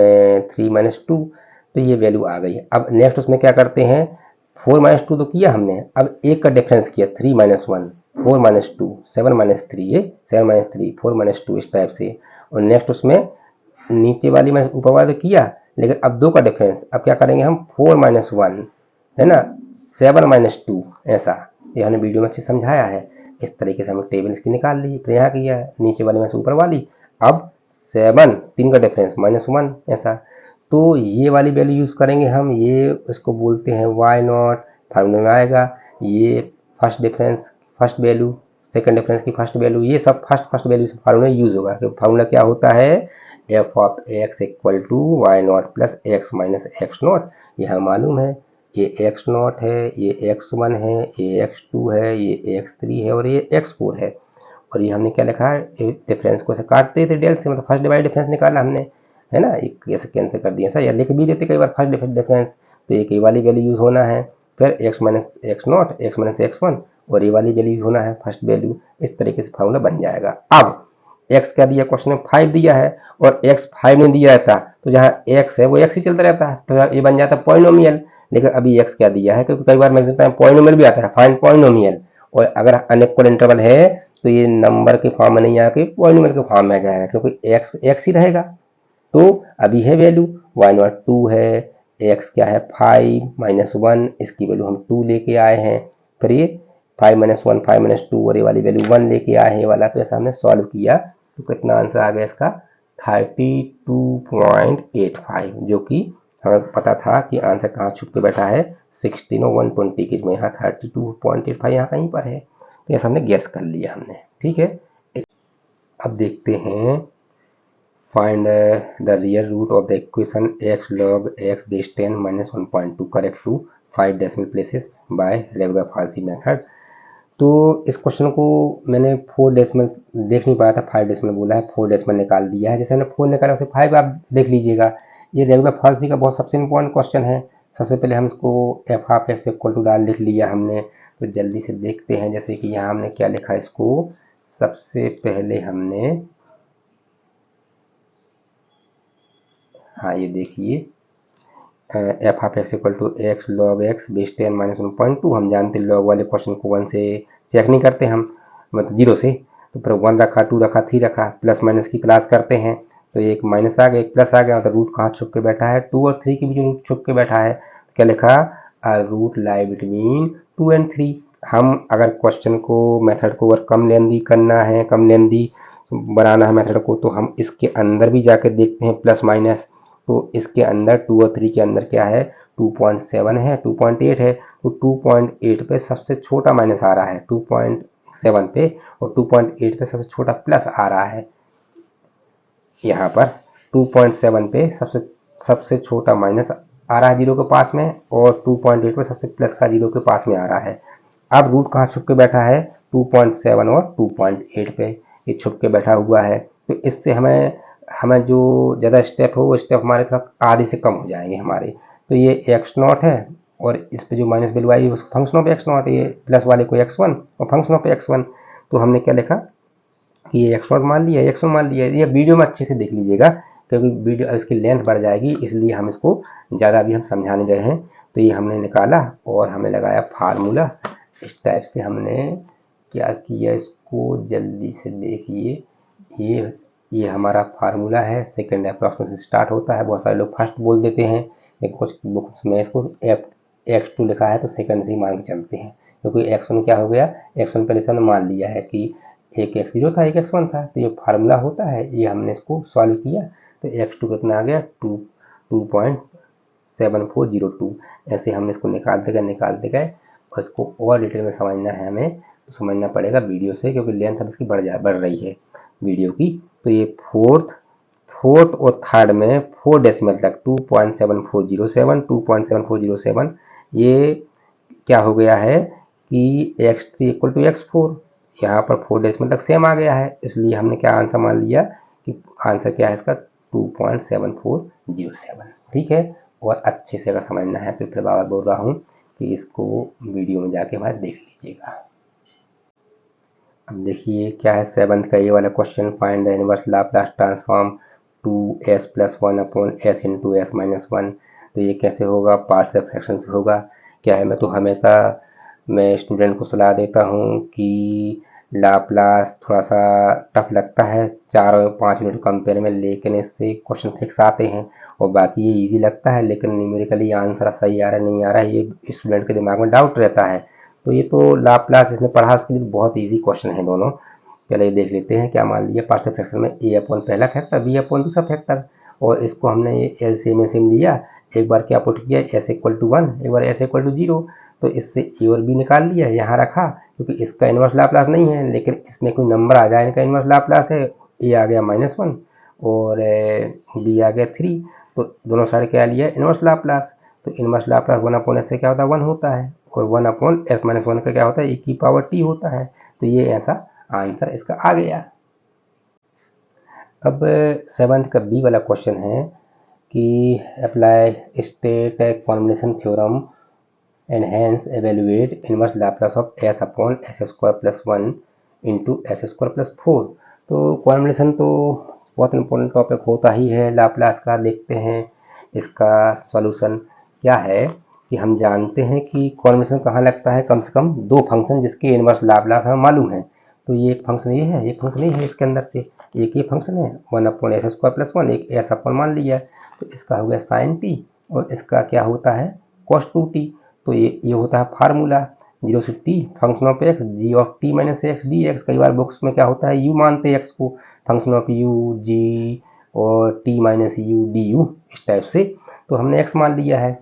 3 माइनस 2, तो ये वैल्यू आ गई है। अब नेक्स्ट उसमें क्या करते हैं, 4 माइनस 2 तो किया हमने, अब एक का डिफरेंस किया 3 माइनस 1, 4 माइनस 2 7 माइनस 3, ये 7 माइनस 3 4 माइनस 2, इस टाइप से। और नेक्स्ट उसमें नीचे वाली में ऊपर वाला तो किया, लेकिन अब दो का डिफरेंस, अब क्या करेंगे हम 4 माइनस 1 है ना, 7 माइनस 2, ऐसा। ये हमने वीडियो में अच्छे समझाया है। इस तरीके से हमने टेबल इसकी निकाल ली, फिर यहाँ किया है नीचे वाले में से ऊपर वाली, अब 7 3 का डिफरेंस माइनस 1, ऐसा। तो ये वाली वैल्यू यूज़ करेंगे हम, ये इसको बोलते हैं वाई नॉट, फार्मूले में आएगा। ये first difference first value, second difference की फर्स्ट वैल्यू, ये सब फर्स्ट वैल्यू से फार्मूला यूज़ होगा। तो फार्मूला क्या होता है, f of x equal to y not plus x minus x not, ये हमें मालूम है। ये एक्स नॉट है, ये एक्स वन है, ये एक्स टू है, ये एक्स थ्री है और ये एक्स फोर है। और ये हमने क्या लिखा है, डिफरेंस को ऐसे काटते थे डेल से, मतलब फर्स्ट डिवाइड डिफरेंस निकाला हमने, है ना, एक ऐसे कैंसिल कर दिया, ऐसा, या लिख भी देते कई बार फर्स्ट डिफरेंस, तो एक ये वाली वैल्यू यूज़ होना है, फिर x minus x not, x minus x one, और ये वाली वैल्यू यूज़ होना है फर्स्ट वैल्यू। इस तरीके से फार्मूला बन जाएगा। अब एक्स क्या दिया क्वेश्चन में, 5 दिया है, और एक्स 5 नहीं दिया रहता तो जहाँ एक्स है वो एक्स ही चलता रहता है, तो ये बन जाता है पॉलिनोमियल। लेकिन अभी एक्स क्या दिया है, क्योंकि कई बार मैक्सिमम टाइम पॉलिनोमियल भी आता है, फाइंड पॉलिनोमियल, और अगर अनइक्वल इंटरवल है तो ये नंबर के फॉर्म में नहीं आके पॉलिनोमियल के फॉर्म में आ जाएगा, क्योंकि एक्स एक्स ही रहेगा। तो अभी है वैल्यू वाई नॉट 2 है, एक्स क्या है 5 माइनस 1, इसकी वैल्यू हम 2 लेके आए हैं, फिर ये 5 माइनस 1 5 माइनस 2 और ये वाली वैल्यू 1 लेके आए हैं, ये वाला। तो ऐसा हमने सॉल्व किया, तो कितना आंसर आ गया इसका 32.85, जो कि हमें पता था कि आंसर कहाँ छुप के बैठा है, 16 और 120 के में, यहाँ 32.85 यहाँ कहीं पर है, तो ऐसा हमने गेस कर लिया हमने। ठीक है। अब देखते हैं, find the real root of the equation x log x base 10 minus 1.2 correct to 5 decimal places by regula falsi method. तो इस क्वेश्चन को मैंने 4 डेसिमल देख नहीं पाया था, 5 डेसिमल बोला है, 4 डेसिमल निकाल दिया है। जैसे मैंने 4 निकाला उसे 5 आप देख लीजिएगा। ये रेगुलर-फॉसी का बहुत सबसे इंपॉर्टेंट क्वेश्चन है। सबसे पहले हम इसको f of x equal to डाल लिख लिया हमने, तो जल्दी से देखते हैं। जैसे कि यहाँ हमने क्या लिखा है, इसको सबसे पहले हमने, हाँ ये देखिए, f of x equal to x log x base 10 minus 1.2, हम जानते लॉग वाले क्वेश्चन को 1 से चेक नहीं करते हम, मतलब 0 से, तो फिर 1 रखा 2 रखा 3 रखा, प्लस माइनस की क्लास करते हैं, तो एक माइनस आ गया एक प्लस आ गया, मतलब रूट कहाँ छुप के बैठा है, 2 और 3 के बीच रूट छुप के बैठा है, तो क्या लिखा, रूट लाई बिटवीन 2 एंड 3। हम अगर क्वेश्चन को मेथड को अगर कम लेंदी करना है, कम लेंदी बनाना है मेथड को, तो हम इसके अंदर भी जाकर देखते हैं प्लस माइनस, तो इसके अंदर 2 और 3 के अंदर क्या है, 2.7 है, 2.8 है, तो 2.8 पे सबसे छोटा माइनस आ रहा है 2.7 पे, और 2.8 पे सबसे छोटा प्लस आ रहा है। यहाँ पर 2.7 पे सबसे छोटा माइनस आ रहा है 0 के पास में, और 2.8 पे सबसे प्लस का 0 के पास में आ रहा है। अब रूट कहाँ छुप के बैठा है, 2.7 और 2.8 पे ये छुप के बैठा हुआ है। तो इससे हमें जो ज़्यादा स्टेप हो वो स्टेप हमारे थोड़ा आधे से कम हो जाएंगे हमारे। तो ये एक्स नॉट है, और इस पे जो माइनस वैल्यू आई उस फंक्शन ऑफ एक्स नॉट, ये प्लस वाले को x1 और फंक्शन ऑफ x1, तो हमने क्या लिखा कि ये x नॉट मान लिया, x1 मान लिया। ये वीडियो में अच्छे से देख लीजिएगा, क्योंकि वीडियो इसकी लेंथ बढ़ जाएगी, इसलिए हम इसको ज़्यादा भी हम समझाने गए हैं। तो ये हमने निकाला और हमें लगाया फार्मूला, इस टाइप से हमने क्या किया, इसको जल्दी से देखिए, ये हमारा फार्मूला है, सेकंड अप्रॉक्सीमेशन से स्टार्ट होता है, बहुत सारे लोग फर्स्ट बोल देते हैं, लेकिन कुछ बुक्स में इसको एक्स टू लिखा है तो सेकंड से ही मान के चलते हैं। क्योंकि x1 क्या हो गया, x1 पहले से हमने मान लिया है कि एक x0 था, एक x1 था, तो ये फार्मूला होता है, ये हमने इसको सॉल्व किया तो x2 कितना आ गया 2.7402। ऐसे हमने इसको निकालते गए और इसको और डिटेल में समझना है हमें तो समझना पड़ेगा वीडियो से, क्योंकि लेंथ अब इसकी बढ़ रही है वीडियो की। तो ये फोर्थ और थर्ड में 4 डेसिमल तक 2.7407 ये क्या हो गया है कि x3 इक्वल टू x4, यहाँ पर 4 डेसिमल तक सेम आ गया है, इसलिए हमने क्या आंसर मान लिया कि आंसर क्या है इसका 2.7407। ठीक है, और अच्छे से अगर समझना है तो फिर बार बोल रहा हूँ कि इसको वीडियो में जाके हमारे देख लीजिएगा। अब देखिए क्या है 7th का ये वाला question, find the inverse Laplace transform 2s + 1 upon s into s minus 1। तो ये कैसे होगा, पार्शियल फ्रैक्शन से होगा। क्या है, मैं तो हमेशा मैं स्टूडेंट को सलाह देता हूँ कि लाप्लास थोड़ा सा टफ लगता है 4 और 5 मिनट कंपेयर में, लेकिन इससे क्वेश्चन फिक्स आते हैं और बाकी ये इजी लगता है, लेकिन न्यूमेरिकली आंसर सही आ रहा है नहीं आ रहा है ये स्टूडेंट के दिमाग में डाउट रहता है। तो ये तो लाप्लास जिसने पढ़ा उसके लिए बहुत इजी क्वेश्चन है दोनों। पहले ये देख लेते हैं क्या मान लिया पार्शियल फ्रैक्शन में a अपॉन पहला फैक्टर b अपॉन दूसरा फैक्टर, और इसको हमने एलसीएम लिया, एक बार क्या पुट किया s इक्वल टू 1, एक बार s इक्वल टू 0, तो इससे a और b निकाल लिया, यहाँ रखा क्योंकि इसका इन्वर्स लाप्लास नहीं है, लेकिन इसमें कोई नंबर आ जाए इनका इन्वर्स लाप्लास है, a आ गया -1 और b आ गया 3, तो दोनों साइड क्या लिया इन्वर्स लाप्लास। तो इन्वर्स लाप्लास 1 अपॉन s से क्या होता है 1 होता है, और 1 अपॉन s माइनस 1 का क्या होता है e की पावर t होता है। तो ये ऐसा आंसर इसका आ गया। अब 7th का बी वाला क्वेश्चन है कि apply state combination theorem and hence evaluate inverse Laplace of s upon s² + 1 into s² + 4। तो कॉन्बिनेशन तो बहुत इंपॉर्टेंट टॉपिक होता ही है लाप्लास का। देखते हैं इसका सॉल्यूशन क्या है कि हम जानते हैं कि कॉन्बिनेशन कहाँ लगता है, कम से कम 2 फंक्शन जिसके इनवर्स लाप्लास हमें मालूम है। तो ये एक फंक्शन ये है, एक फंक्शन ये है, इसके अंदर से एक ये फंक्शन है 1 अपॉन s² + 1, एक s अपॉन मान लिया, तो इसका हो गया sin t और इसका क्या होता है cos 2t। तो ये होता है फार्मूला 0 से t function of x g of t minus x dx। कई बार बुक्स में क्या होता है u मानते हैं x को, फंक्शन ऑफ u g और t माइनस u du इस टाइप से, तो हमने x मान लिया है।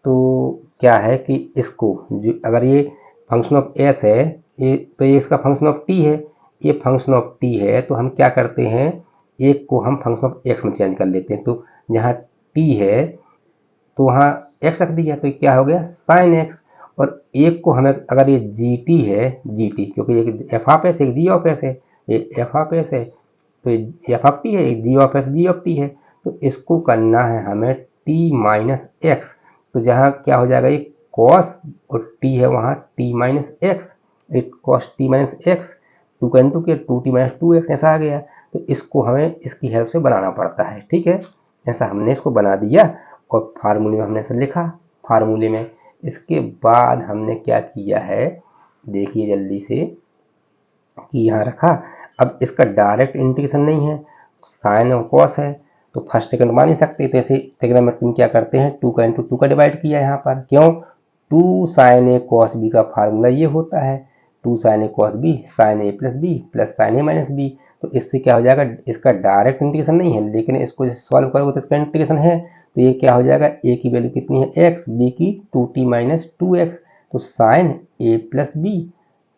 तो क्या है कि इसको जो अगर ये फंक्शन ऑफ s है ये, तो ये इसका फंक्शन ऑफ t है, ये फंक्शन ऑफ t है, तो हम क्या करते हैं एक को हम फंक्शन ऑफ x में चेंज कर लेते हैं। तो जहाँ t है तो वहाँ x रख दिया, तो क्या हो गया sin x, और एक को हमें अगर ये gt है gt, क्योंकि एक f ऑफ s एक g ऑफ s है, ये f ऑफ s है तो ये f ऑफ t है, एक g of s g of t है, तो इसको करना है हमें t माइनस x। तो जहाँ क्या हो जाएगा ये cos और t है वहाँ t माइनस x, एक cos t माइनस x 2 का इंटू किया 2t माइनस 2x ऐसा आ गया। तो इसको हमें इसकी हेल्प से बनाना पड़ता है। ठीक है, ऐसा हमने इसको बना दिया और फार्मूले में हमने इसे लिखा फार्मूले में। इसके बाद हमने क्या किया है देखिए जल्दी से कि यहाँ रखा। अब इसका डायरेक्ट इंटीग्रेशन नहीं है, साइन और कॉस है, तो फर्स्ट सेकंड मान नहीं सकते, तो ऐसे ट्रिग्नोमेट्री में क्या करते हैं 2 का इंटू 2 का डिवाइड किया यहाँ पर, क्यों 2 साइन ए कॉस बी का फार्मूला ये होता है 2 साइन ए कॉस बी साइन ए प्लस बी प्लस साइन ए माइनस बी। तो इससे क्या हो जाएगा, इसका डायरेक्ट इंटीग्रेशन नहीं है, लेकिन इसको सॉल्व करोगे तो इसका इंटीग्रेशन है, तो ये क्या हो जाएगा ए की वैल्यू कितनी है x, b की 2t माइनस 2x, तो साइन ए प्लस बी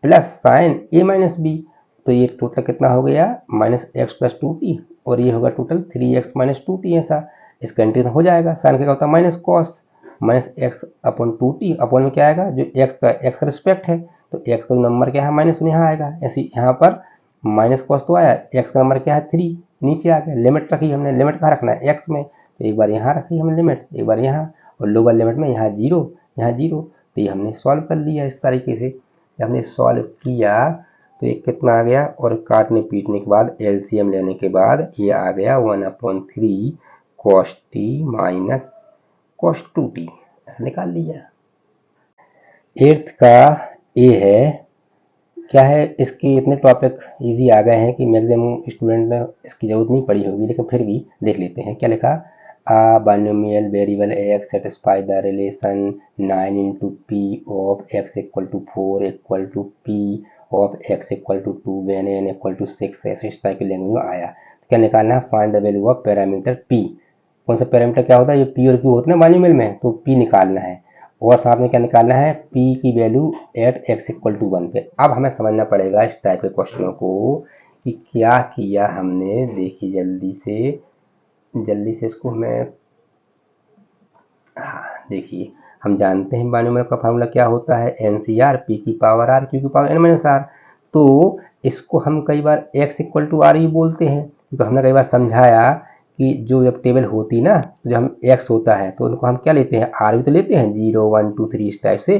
प्लस साइन ए माइनस बी, तो ये टोटल कितना हो गया -x प्लस 2t, और ये होगा टोटल 3x माइनस 2t। ऐसा इसका इंटीग्रेशन हो जाएगा, साइन क्या होता है minus cos minus x upon 2t, upon में क्या आएगा जो x का रिस्पेक्ट है, तो x का नंबर क्या है -1 यहाँ आएगा। ऐसे यहाँ पर माइनस कॉस तो आया, x का नंबर क्या है 3 नीचे आ गया, लिमिट रखी हमने, लिमिट कहाँ रखना है x में, तो एक बार यहाँ रखी हमने लिमिट, एक बार यहाँ, और लोअर लिमिट में यहाँ 0 यहाँ 0, तो ये हमने सॉल्व कर लिया इस तरीके से। जब हमने सॉल्व किया तो ये कितना आ गया, और काटने पीटने के बाद एलसीएम लेने के बाद ये आ गया 1/3 cos t minus cos 2t, ऐसे निकाल लिया। 8th का ए है, क्या है इसके इतने टॉपिक इजी आ गए हैं कि मैक्सिमम स्टूडेंट ने इसकी ज़रूरत नहीं पड़ी होगी, लेकिन फिर भी देख लेते हैं क्या लिखा। a binomial variable x satisfy the relation 9 into p of x equal to 4 equal to p of x equal to 2 when n equal to 6 ऐसे इस टाइप की लैंग्वेज में आया। तो क्या निकालना है, find the value of parameter p। कौन सा पैरामीटर क्या होता है, ये p और q होते हैं ना बाइनोमियल में, तो p निकालना है और साथ में क्या निकालना है, p की value at x equal to 1 पे। अब हमें समझना पड़ेगा इस टाइप के क्वेश्चनों को कि क्या किया हमने। देखिए जल्दी से इसको हमें, हाँ देखिए, हम जानते हैं बाइनोमियल का फार्मूला क्या होता है, NCR p की पावर r q की पावर n माइनस r। तो इसको हम कई बार x इक्वल टू r ही बोलते हैं, क्योंकि हमने कई बार समझाया कि जो जब टेबल होती ना, तो जब हम x होता है तो उनको हम क्या लेते हैं, r भी तो लेते हैं, 0 1 2 3 इस टाइप से।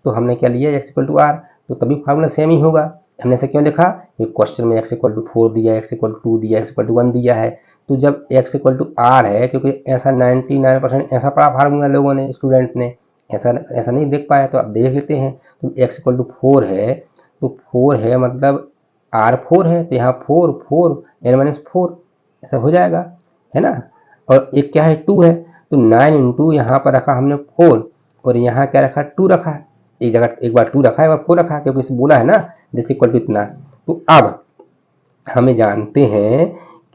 तो हमने क्या लिया, x इक्वल टू r, तो तभी फार्मूला सेम ही होगा। हमने ऐसे क्यों लिखा, ये क्वेश्चन में x इक्वल टू 4 दिया, x इक्वल टू 2 दिया, x इक्वल टू 1 दिया है। तो जब x इक्वल टू r है, क्योंकि ऐसा 99% ऐसा पढ़ा फार्मूला लोगों ने, स्टूडेंट्स ने ऐसा नहीं देख पाया, तो अब देख लेते हैं। तो x इक्वल टू 4 है, तो 4 है मतलब r 4 है, तो यहाँ 4 4 n माइनस 4 ऐसा हो जाएगा, है ना। और एक क्या है, 2 है, तो 9 इंटू यहाँ पर रखा हमने 4 और यहाँ क्या रखा, 2 रखा। एक जगह एक बार 2 रखा है और 4 रखा, क्योंकि इसे बोला है ना दिस इक्वल टू इतना। तो अब हमें जानते हैं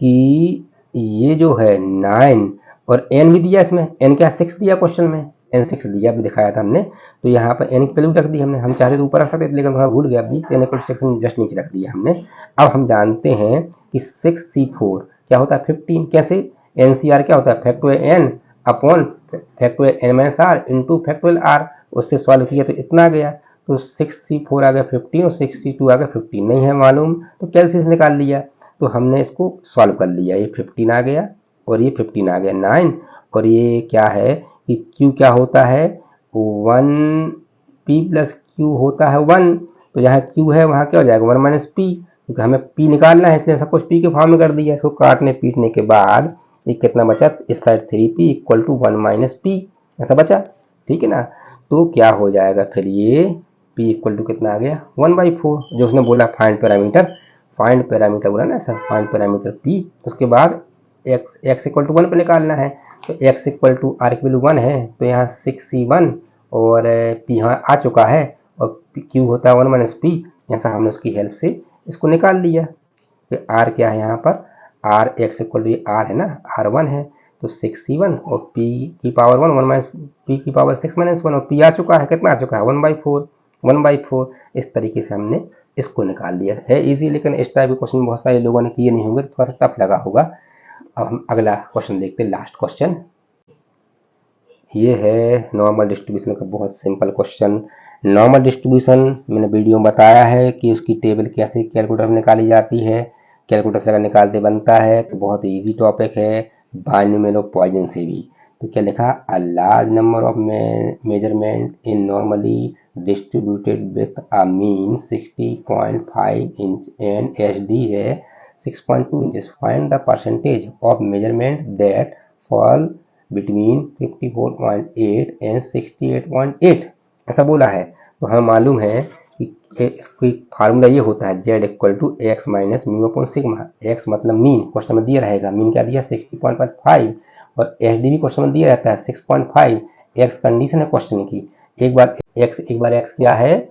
कि ये जो है 9 और n भी दिया, इसमें n क्या 6 दिया, क्वेश्चन में n 6 दिया, भी दिखाया था हमने। तो यहाँ पर n की वैल्यू रख दी हमने, हम चाहते तो ऊपर रख सकते थे लेकिन थोड़ा भूल गया अभी, n इक्वल टू 6 जस्ट नीचे रख दिया हमने। अब हम जानते हैं कि 6c4 क्या होता है 15, कैसे, NCR क्या होता है factorial n upon factorial n minus r into factorial r, उससे सॉल्व किया तो इतना आ गया। तो 6c4 आ गया 15 और 6c2 आ गया 15, नहीं है मालूम तो कैलसी से निकाल लिया। तो हमने इसको सॉल्व कर लिया, ये 15 आ गया और ये 15 आ गया 9, और ये क्या है कि q क्या होता है 1 p प्लस q होता है 1, तो यहाँ q है वहाँ क्या हो जाएगा 1 माइनस p, क्योंकि हमें p निकालना है इसलिए सब कुछ p के फॉर्म में कर दिया। इसको काटने पीटने के बाद ये कितना बचा, इस side 3p equal to 1 minus p ऐसा बचा, ठीक है ना। तो क्या हो जाएगा फिर, ये p इक्वल टू कितना आ गया 1/4, जो उसने बोला फाइंड पैरामीटर बोला ना ऐसा, फाइंड पैरामीटर p। उसके बाद x इक्वल टू 1 पे निकालना है, तो x इक्वल टू r की वैल्यू 1 है, तो यहाँ 6c1 और p यहाँ आ चुका है और q होता है 1 माइनस p, ऐसा हमने उसकी हेल्प से इसको निकाल लिया। तो r क्या है यहाँ पर, r x equal to r है ना, r1 है, तो 6c1 और p की पावर 1 माइनस p की पावर 6 माइनस 1, और p आ चुका है, कितना आ चुका है 1/4। इस तरीके से हमने इसको निकाल लिया है इजी, लेकिन इस टाइप के क्वेश्चन बहुत सारे लोगों ने किए नहीं होंगे, तो थोड़ा सा टफ लगा होगा। अब हम अगला क्वेश्चन देखते हैं, लास्ट क्वेश्चन ये है नॉर्मल डिस्ट्रीब्यूशन का, बहुत सिंपल क्वेश्चन। नॉर्मल डिस्ट्रीब्यूशन मैंने वीडियो में बताया है कि उसकी टेबल कैसे कैलकुलेटर में निकाली जाती है, कैलकुलेटर से अगर निकालते बनता है तो बहुत इजी टॉपिक है, बाइनोमियल ऑफ पॉइजन से भी। तो क्या लिखा, a large number of measurement in normally distributed with a mean 60.5 inch and HD है 6.2 inches, find the percentage of measurement that fall between 54.8 and 68.8 ऐसा बोला है। तो हमें मालूम है कि इसकी फार्मूला ये होता है z equal to x minus mu upon sigma. x मतलब मीन, क्वेश्चन में दिया रहेगा, मीन क्या दिया 60.5 और HD भी क्वेश्चन में दिया रहता है 6.5, x कंडीशन है क्वेश्चन की। एक बार x क्या है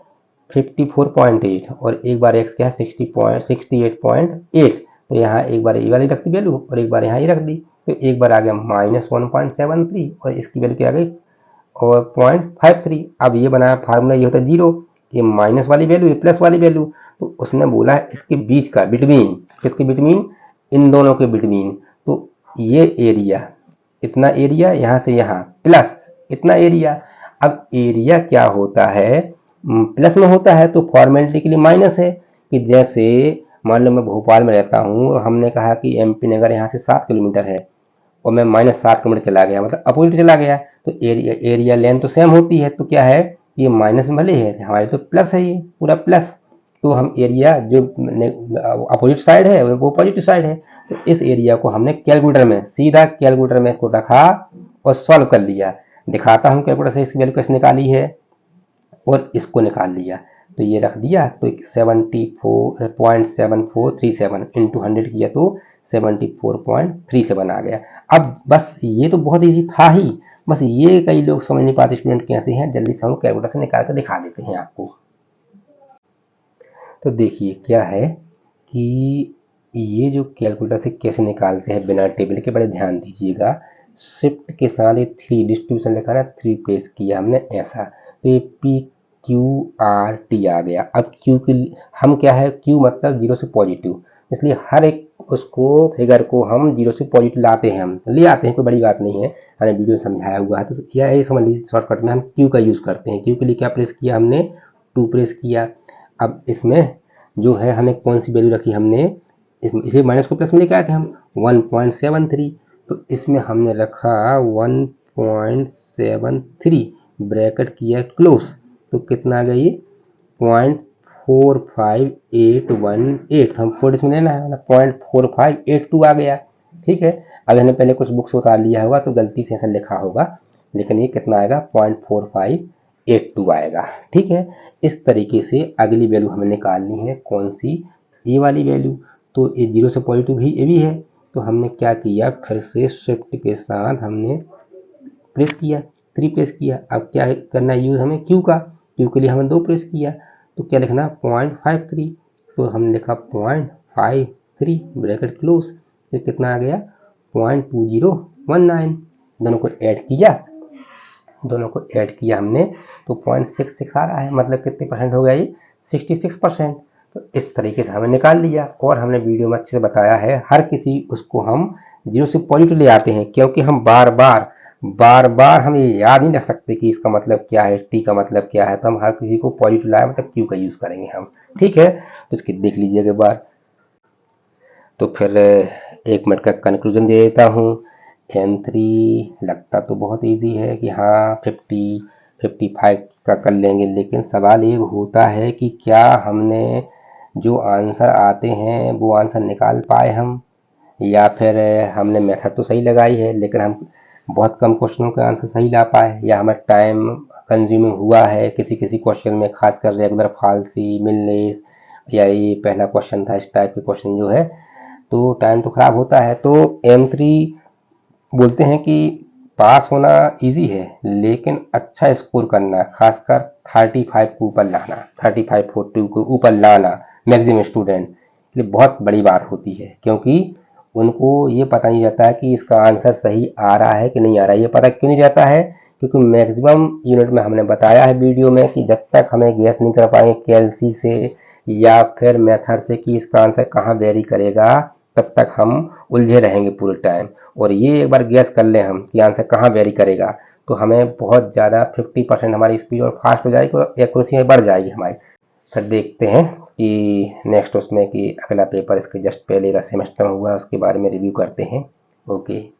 54.8 और एक बार x क्या है 68.8, तो यहाँ एक बार ये वाली रख दी वैल्यू और एक बार यहाँ ये रख दी, तो एक बार आ गया -1.73 और इसकी वैल्यू क्या आ गई और 0.53। अब ये बनाया फार्मूला, ये होता है 0, ये माइनस वाली वैल्यू, ये प्लस वाली वैल्यू, तो उसने बोला है इसके बीच का, बिटवीन, किसके बिटवीन, इन दोनों के बिटवीन। तो ये एरिया, इतना एरिया यहाँ से यहाँ प्लस इतना एरिया। अब एरिया क्या होता है, प्लस में होता है तो फॉर्मेलिटी के लिए माइनस है, कि जैसे मान लो मैं भोपाल में रहता हूँ और हमने कहा कि MP नगर यहाँ से 7 किलोमीटर है और मैं -7 किलोमीटर चला गया, मतलब अपोजिट चला गया, तो एरिया लेंथ तो सेम होती है, तो क्या है ये माइनस में भले है, हमारे तो प्लस है, ये पूरा प्लस, तो हम एरिया जो अपोजिट साइड है वो पॉजिटिव साइड है। तो इस एरिया को हमने कैलकुलेटर में, सीधा कैलकुलेटर में इसको रखा और सॉल्व कर लिया। दिखाता हूँ कैलकुलेटर से इसकी वैल्यू कैसे निकाली है और इसको निकाल लिया। तो ये रख दिया, तो 74.7437 इंटू 100 किया तो 74.37 आ गया। अब बस ये तो बहुत ईजी था ही, बस ये कई लोग समझ नहीं पाते स्टूडेंट कैसे हैं। जल्दी से हम कैलकुलेटर से निकाल कर दिखा देते हैं आपको। तो देखिए क्या है कि ये जो कैलकुलेटर से कैसे निकालते हैं बिना टेबल के, बड़े ध्यान दीजिएगा। शिफ्ट के साथ एक 3 डिस्ट्रीब्यूशन लिखा ना, 3 प्रेस किया हमने ऐसा, तो ये PQRT आ गया। अब Q के हम क्या है, Q मतलब 0 से पॉजिटिव, इसलिए हर एक उसको फिगर को हम 0 से पॉजिटिव लाते हैं, हम ले आते हैं, कोई बड़ी बात नहीं है, हमने वीडियो समझाया हुआ है। तो यह समझ लीजिए शॉर्टकट में हम Q का यूज़ करते हैं। Q के लिए क्या प्रेस किया हमने, 2 प्रेस किया। अब इसमें जो है हमें कौन सी वैल्यू रखी हमने, इसे माइनस को प्लस में लेके आए थे हम 1.73, तो इसमें हमने रखा 1.73, ब्रैकेट किया क्लोज, तो कितना आ गया ये 0.45818, तो हम 4 इसमें लेना है ना, 0.4582 आ गया। ठीक है, अब हमने पहले कुछ बुक्स उतार लिया होगा तो गलती से ऐसा लिखा होगा, लेकिन ये कितना आएगा 0.4582 आएगा। ठीक है, इस तरीके से अगली वैल्यू हमें निकालनी है, कौन सी, ये वाली वैल्यू। तो ये 0 से पॉजिटिव भी ये भी है, तो हमने क्या किया, फिर से शिफ्ट के साथ हमने प्रेस किया, 3 प्रेस किया। अब क्या करना है यूज हमें Q का, Q के लिए हमें 2 प्रेस किया, तो क्या लिखना 0.53, तो हमने लिखा 0.53 ब्रैकेट क्लोज, फिर कितना आ गया 0.2019, दोनों को ऐड किया हमने, तो 0.66 आ रहा है, मतलब कितने परसेंट हो गया ये 66%। तो इस तरीके से हमने निकाल लिया, और हमने वीडियो में अच्छे से बताया है, हर किसी उसको हम 0 से पॉजिटिव ले आते हैं, क्योंकि हम बार बार हम ये याद नहीं रख सकते कि इसका मतलब क्या है, टी का मतलब क्या है, तो हम हर किसी को पॉजिटिव लाए मतलब Q का यूज़ करेंगे हम। ठीक है, तो इसकी देख लीजिएगा एक बार। तो फिर 1 मिनट का कंक्लूजन दे देता हूँ। N3 लगता तो बहुत इजी है कि हाँ 55 का कर लेंगे, लेकिन सवाल ये होता है कि क्या हमने जो आंसर आते हैं वो आंसर निकाल पाए हम, या फिर हमने मेथड तो सही लगाई है लेकिन हम बहुत कम क्वेश्चनों का आंसर सही ला पाए, या हमें टाइम कंज्यूमिंग हुआ है किसी क्वेश्चन में, खासकर रेगुलर फालसी, मिलनेस, या ये पहला क्वेश्चन था, इस टाइप के क्वेश्चन जो है, तो टाइम तो खराब होता है। तो M3 बोलते हैं कि पास होना इजी है, लेकिन अच्छा स्कोर करना, खासकर 35 को ऊपर लाना, 35-40 को ऊपर लाना मैक्सिमम स्टूडेंट के लिए बहुत बड़ी बात होती है, क्योंकि उनको ये पता नहीं रहता है कि इसका आंसर सही आ रहा है कि नहीं आ रहा है। ये पता क्यों नहीं रहता है, क्योंकि मैक्सिमम यूनिट में हमने बताया है वीडियो में कि जब तक हमें गैस नहीं कर पाएंगे कैलसी से या फिर मेथड से कि इसका आंसर कहाँ वेरी करेगा, तब तक हम उलझे रहेंगे पूरे टाइम। और ये एक बार गैस कर लें हम कि आंसर कहाँ वेरी करेगा, तो हमें बहुत ज़्यादा 50% हमारी स्पीड और फास्ट हो जाएगी और एक्यूरेसी बढ़ जाएगी हमारी। फिर देखते हैं कि नेक्स्ट उसमें कि अगला पेपर इसके जस्ट पहले का सेमेस्टर में हुआ उसके बारे में रिव्यू करते हैं। ओके।